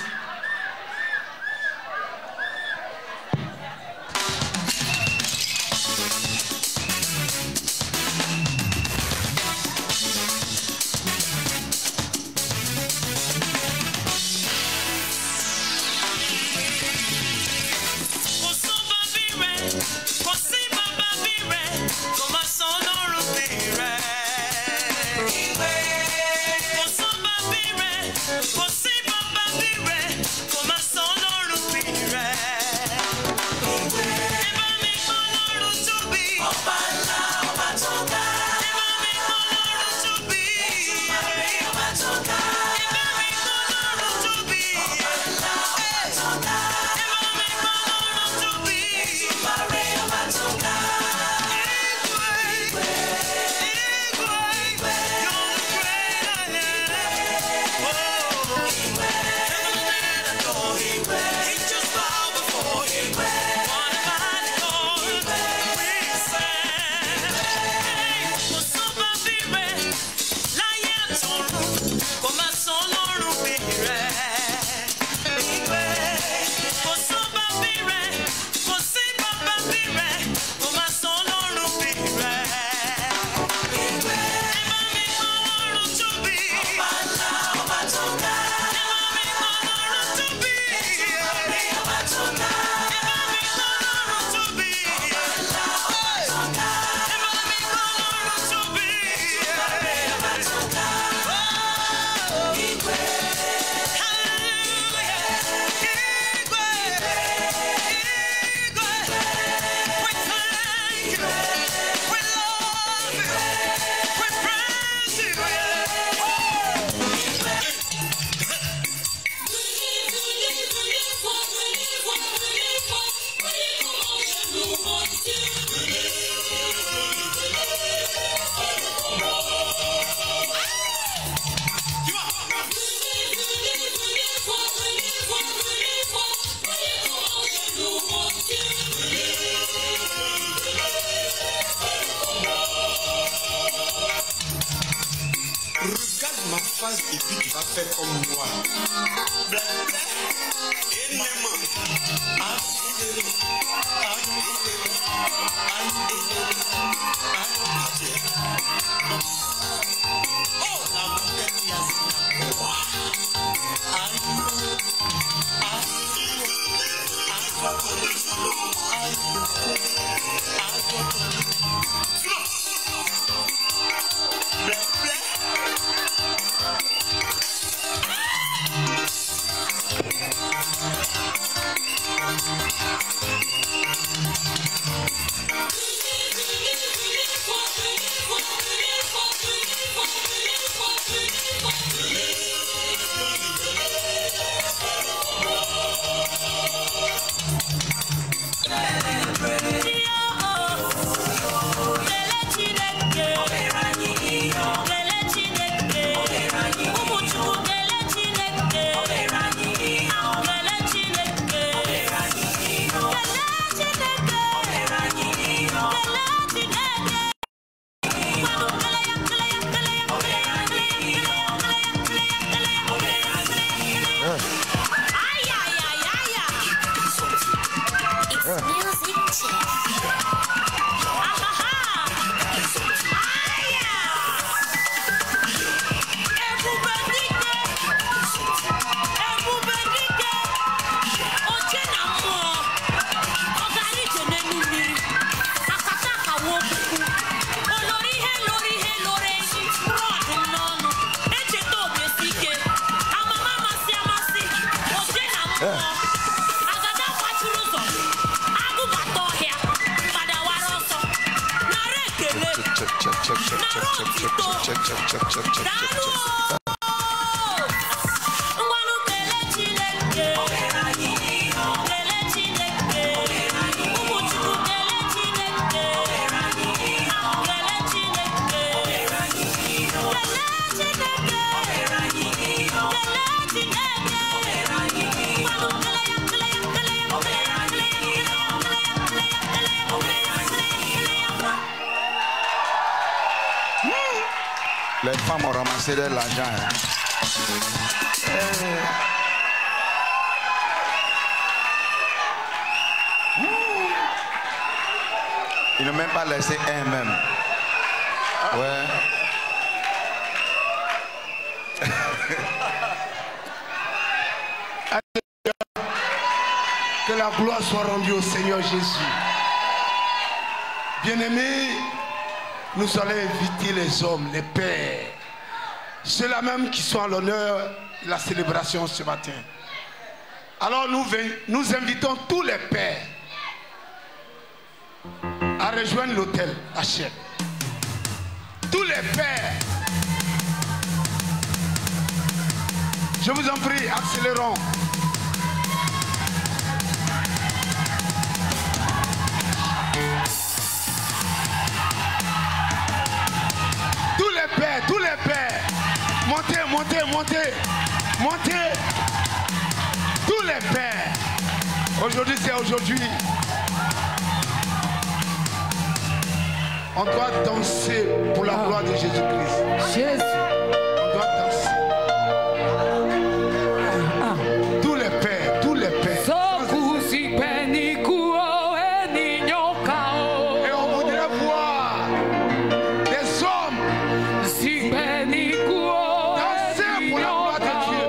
Et puis tu vas faire comme moi. Les femmes ont ramassé de l'argent. Ils n'ont même pas laissé un même. Ouais. Que la gloire soit rendue au Seigneur Jésus. Bien-aimés, nous allons inviter les hommes, les pères, ceux-là même qui sont à l'honneur de la célébration ce matin. Alors nous invitons tous les pères à rejoindre l'hôtel Hachem. Tous les pères. Je vous en prie, accélérons. Tous les pères, montez, montez, montez, montez. Tous les pères. Aujourd'hui, c'est aujourd'hui. On doit danser pour la gloire de Jésus-Christ. Jésus. On doit danser. Tous les pères, tous les pères. Et on voudrait voir des hommes danser pour la gloire de Dieu.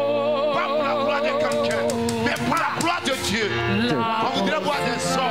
Pas pour la gloire de quelqu'un, mais pour la gloire de Dieu. On voudrait voir des hommes.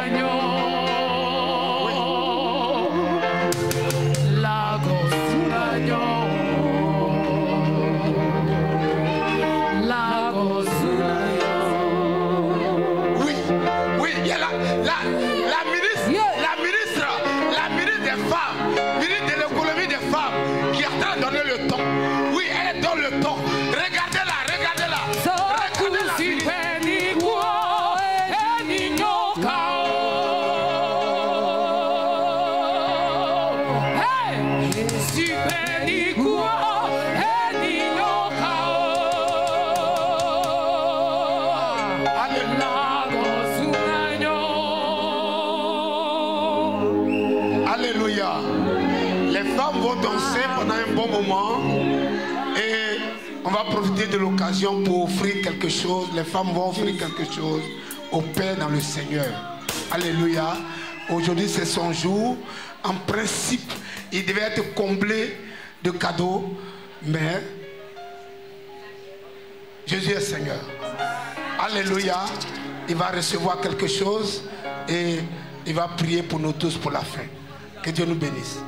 Alléluia. Les femmes vont danser pendant un bon moment et on va profiter de l'occasion pour offrir quelque chose. Les femmes vont offrir quelque chose au Père dans le Seigneur. Alléluia. Aujourd'hui c'est son jour. En principe, il devait être comblé de cadeaux, mais Jésus est Seigneur. Alléluia. Il va recevoir quelque chose et il va prier pour nous tous pour la fin. Que Dieu nous bénisse.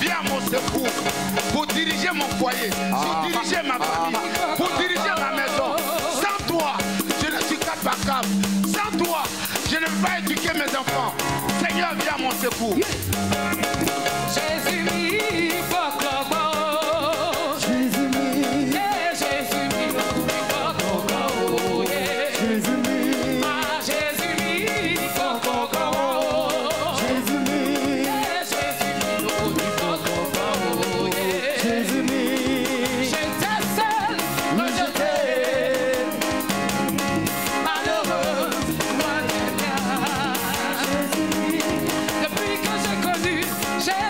Viens à mon secours pour diriger mon foyer, pour diriger ma famille, pour diriger ma maison. Sans toi, je ne suis pas capable. Sans toi, je ne peux pas éduquer mes enfants. Seigneur, viens à mon secours. Jésus, Depuis que j'ai connu, j'ai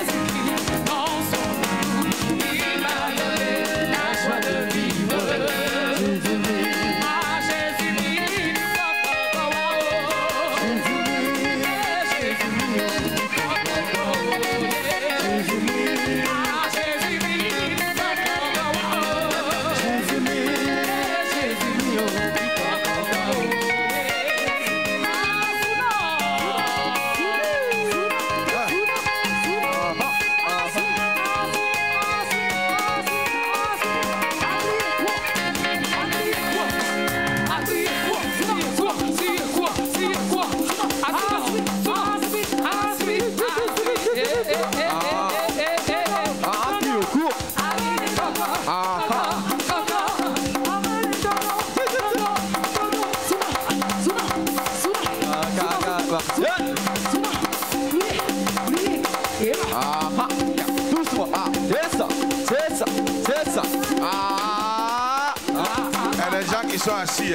sont assis.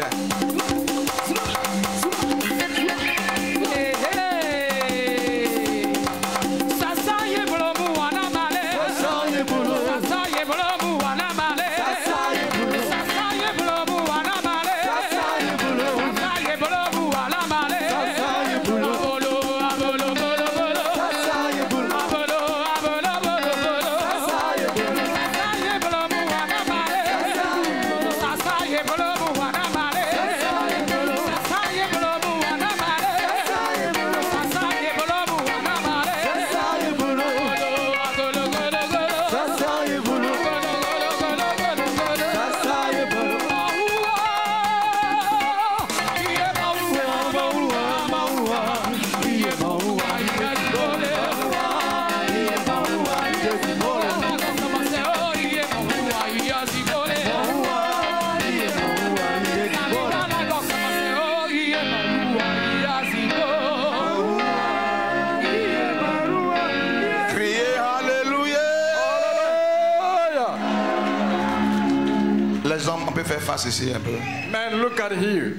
Les hommes, on peut faire face ici un peu. Man, look at here.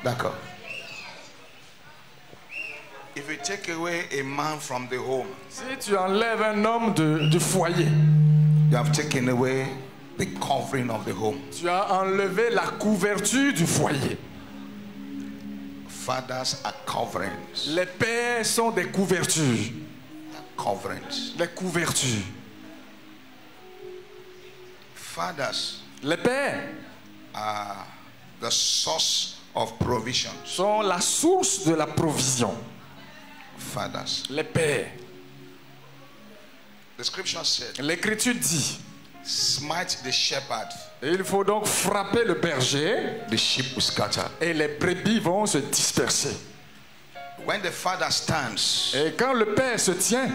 D'accord. If you take away a man from the home, si tu enlèves un homme du foyer, you have taken away the covering of the home. Tu as enlevé la couverture du foyer. Fathers are coverings. Les pères sont des couvertures. Coverings. Les couvertures. Fathers. Les pères are the source of provision. Sont la source de la provision. Fathers. Les pères. The scripture said. L'écriture dit. Smite the shepherd. Et il faut donc frapper le berger. The sheep will scatter. Et les brebis vont se disperser. When the father stands. Et quand le père se tient.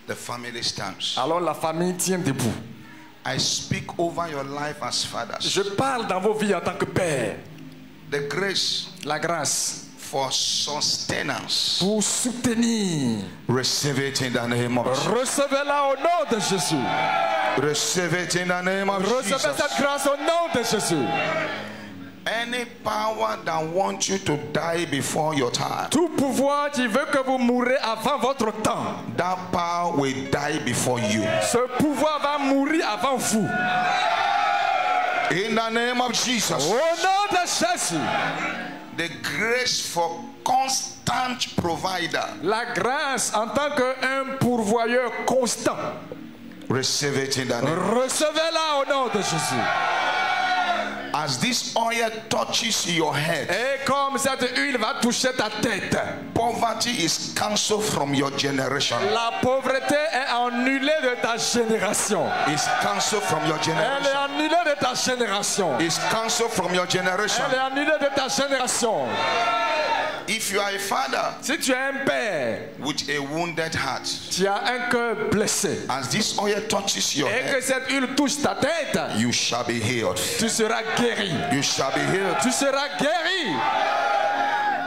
The family stands. Alors la famille tient debout. I speak over your life as fathers. Je parle dans vos vies en tant que père. The grace. La grâce. For sustenance. Pour soutenir. Receive it in the name of Jesus. Recevez-la au nom de Jésus. Receive it in the name of Jesus. Recevez cette grâce au nom de Jésus. Any power that wants you to die before your time. Tout pouvoir qui veut que vous mourrez avant votre temps. That power will die before you. Ce pouvoir va mourir avant vous. In the name of Jesus. Au nom de Jésus. The grace for constant provider. La grâce en tant qu'un pourvoyeur constant. Receive it in the name. Recevez-la au nom de Jésus. As this oil touches your head, et comme cette huile va toucher ta tête, poverty is cancelled from your generation. La pauvreté est annulée de ta génération. Is cancelled from your generation. Elle est annulée de ta génération. Is cancelled from your generation. Elle est annulée de ta génération. If you are a father, si tu es un père, with a wounded heart, tu as un cœur blessé, as this oil touches your et head, que cette huile touche ta tête, you shall be healed. Tu seras guéri. You shall be healed. Tu seras guéri.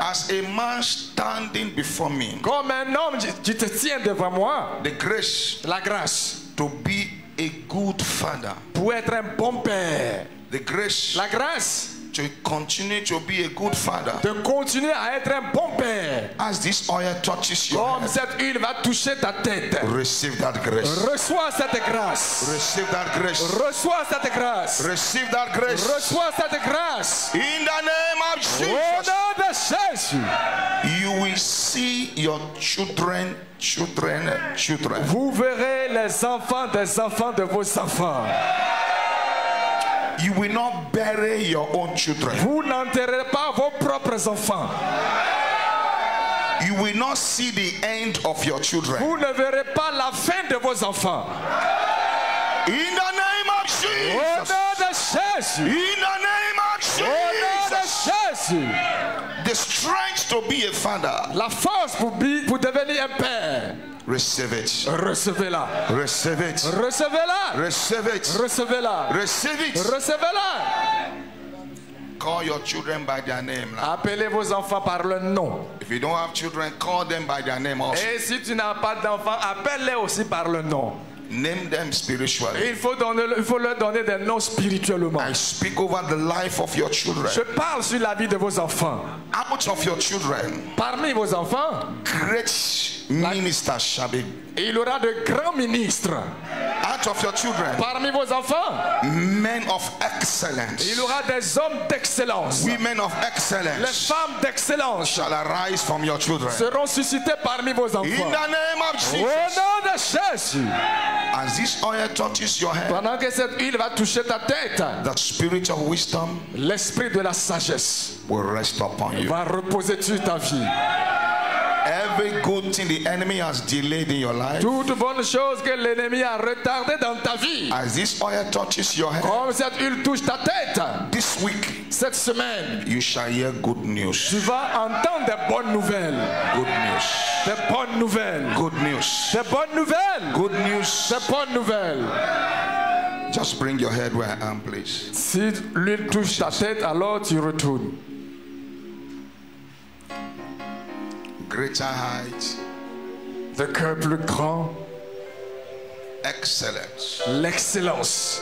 As a man standing before me, comme un homme qui te tient devant moi, the grace, la grâce, to be a good father, pour être un bon père, the grace, la grâce, to continue to be a good father, de continuer à être un bon père. As this oil touches your comme head, cette huile va toucher ta tête, receive that grace. Reçois cette grâce. Receive that grace. Reçois cette grâce. Receive that grace. Reçois cette grâce. In the name of Jesus. Au nom de Jésus. You will see your children. Vous verrez les enfants des enfants de vos enfants. You will not bury your own children. Vous n'enterrez pas vos propres enfants. You will not see the end of your children. Vous ne verrez pas la fin de vos enfants. In the name of Jesus. Au nom de Jésus. In the name of Jesus. Au nom de Jésus. The strength to be a father. La force pour devenir un père. Receive it. Recevez-la. Receive it. Recevez-la. Receive it. Recevez-la. Receive it. Recevez-la. Call your children by their name. Appelez vos enfants par le nom. If you don't have children, call them by their name also. Et si tu n'as pas d'enfants, appelle-les aussi par le nom. Name them spiritually. Il faut leur donner des noms spirituellement. I speak over the life of your children. Je parle sur la vie de vos enfants. Out of your children, parmi vos enfants, great ministers shall be. Il y aura de grands ministres. Out of your children, parmi vos enfants, men of excellence. Il y aura des hommes d'excellence. Women of excellence. Les femmes d'excellence shall arise from your children. Seront suscités parmi vos enfants. In the name of Jesus. Au nom de Jésus. As this oil touches your head, pendant que cette huile va toucher ta tête, that spirit of wisdom, l'esprit de la sagesse, will rest upon you. Va reposer sur ta vie. Every good thing the enemy has delayed in your life, toute bonne chose que l'ennemi a retardé dans ta vie, as this oil touches your head, comme cette huile touche ta tête, this week, cette semaine, you shall hear good news. Tu vas entendre des bonnes nouvelles. Good news. Des bonnes nouvelles. Good news. Des bonnes nouvelles. Good news. Des bonnes nouvelles. Just bring your head where I am, please. Si l'huile touche ta tête, alors tu retournes. Greater height, de cœur plus grand, excellence, l'excellence.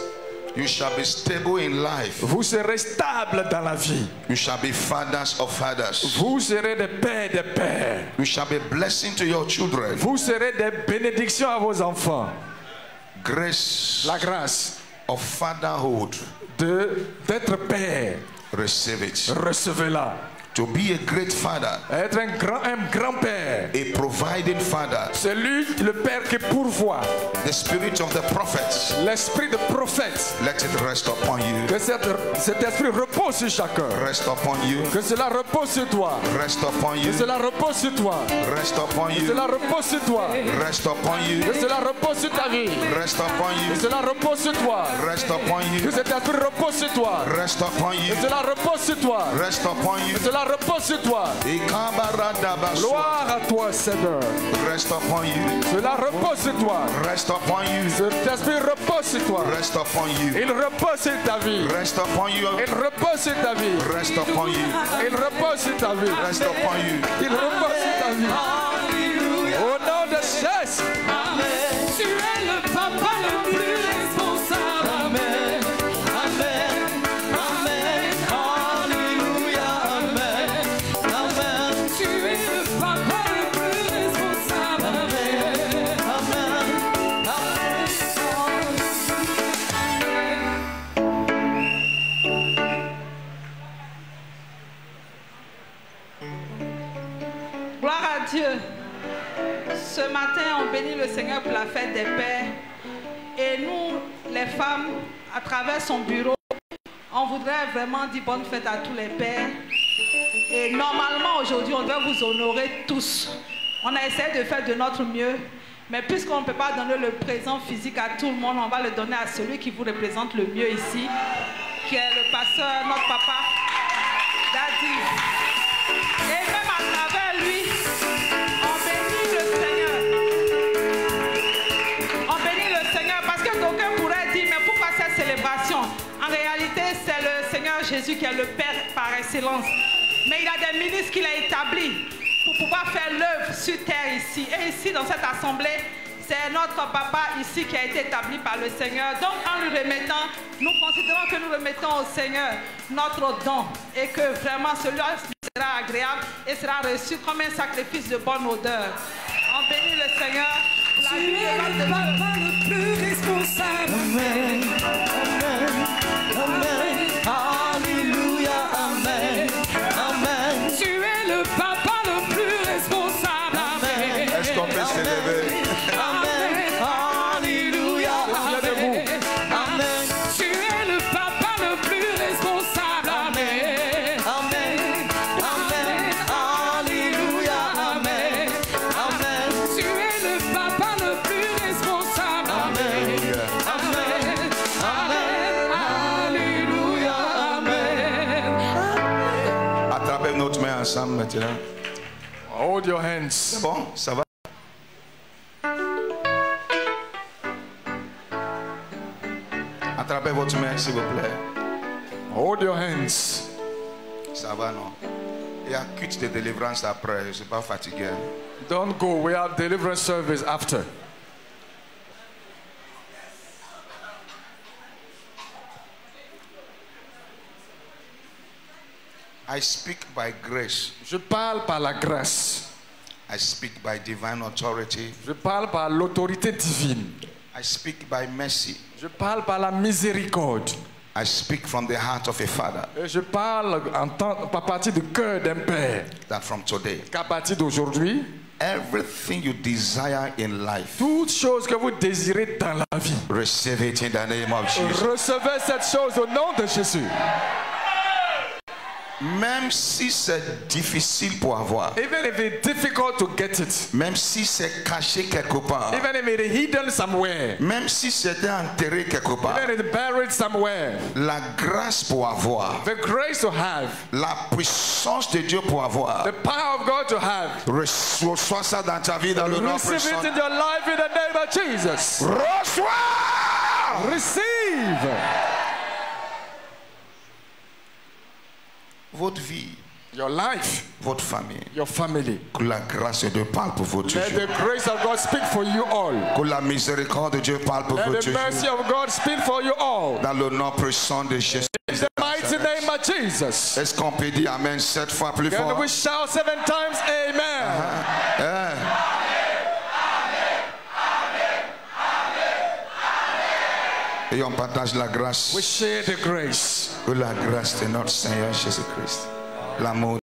You shall be stable in life. Vous serez stable dans la vie. You shall be fathers of fathers. Vous serez des pères de pères. You shall be blessing to your children. Vous serez des bénédictions à vos enfants. Grace, la grâce of fatherhood, d'être père. Receive it. Recevez-la. To be a great father, être un grand-père, a providing father, c'est lui le père qui pourvoit. The spirit of the prophets, l'esprit de prophète, let it rest upon you. Que cet esprit repose sur chacun. Rest upon you. Que cela repose sur toi. Rest upon you. Que cela repose sur toi. Rest upon you. Que cela repose sur toi. Rest upon you. Que cela repose sur ta vie. Rest upon you. Que cela repose sur toi. Rest upon you. Que cet esprit repose sur toi. Rest upon you. Que cela repose sur toi. Rest upon you. Que cela repose sur toi. Gloire à toi, Seigneur. Rest upon you. Cela repose sur toi. Rest upon you. Cet esprit repose sur toi. Rest upon you. Il repose sur ta vie. Rest upon you. Il repose sur ta vie. Rest upon you. Il repose sur ta vie. Rest upon you. Il repose sur ta vie. Au nom de Jésus. Amen. Tu es le papa le plus responsable. Amen. Amen. Amen. Alléluia. Amen. Amen. Tu es le papa le plus responsable. Amen. Amen. Gloire à Dieu. Ce matin, on bénit le Seigneur pour la fête des pères. Et nous, les femmes, à travers son bureau, on voudrait vraiment dire bonne fête à tous les pères. Et normalement, aujourd'hui, on doit vous honorer tous. On a essayé de faire de notre mieux. Mais puisqu'on ne peut pas donner le présent physique à tout le monde, on va le donner à celui qui vous représente le mieux ici, qui est le pasteur, notre papa, Daddy. Et même à travers lui, on bénit le Seigneur. On bénit le Seigneur parce que d'aucuns pourraient dire, mais pourquoi cette célébration? En réalité, c'est le Seigneur Jésus qui est le Père par excellence. Mais il y a des ministres qu'il a établis pour pouvoir faire l'œuvre sur terre ici. Et ici, dans cette assemblée, c'est notre papa ici qui a été établi par le Seigneur. Donc, en lui remettant, nous considérons que nous remettons au Seigneur notre don et que vraiment celui-là sera agréable et sera reçu comme un sacrifice de bonne odeur. On bénit le Seigneur. La tu es le papa le plus responsable. Amen. Amen. Amen. Alléluia. Amen. Amen. Tu es le papa le plus responsable. Amen. Est-ce qu'on peut s'élever? Amen. Alléluia. Amen. Amen. Tu es le papa le plus responsable. Amen. Amen. Amen. Alléluia. Amen. Amen. Tu es le papa le plus responsable. Amen. Amen. Amen. Alléluia. Amen. Attrapez notre main ensemble maintenant. Hold your hands. C'est bon, ça va? Attrapez votre main, s'il vous plaît. Hold your hands. Ça va, non? Il y a culte de délivrance après, je ne suis pas fatigué. Don't go, we have deliverance service after. I speak by grace. Je parle par la grâce. I speak by divine authority. Je parle par l'autorité divine. I speak by mercy. Je parle par la miséricorde. I speak from the heart of a father. Et je parle à partir du cœur d'un père. That from today, qu'à partir d'aujourd'hui, everything you desire in life, toute chose que vous désirez dans la vie, receive it in the name of Jesus. Recevez cette chose au nom de Jésus. Même si c'est difficile pour avoir, even if it's difficult to get it, même si c'est caché quelque part, even if it's hidden somewhere, même si c'est enterré quelque part, even if it's buried somewhere, la grâce pour avoir, the grace to have, la puissance de Dieu pour avoir, the power of God to have, reçois ça dans ta vie dans le nom receive puissant. it in your life in the name of Jesus. Reçois! Receive. Votre vie, your life, votre famille, your family. Que la grâce de Dieu parle pour vous toujours. Let the grace of God speak for you all. Que la miséricorde de Dieu parle pour vous Let the toujours. mercy of God speak for you all. Dans le nom puissant de Jésus. In the mighty name of Jesus. Est-ce qu'on peut dire Amen 7 fois plus fort? Can we shout 7 times Amen? Et on partage la grâce. We share the grace. Que la grâce de notre Seigneur Jésus-Christ, l'amour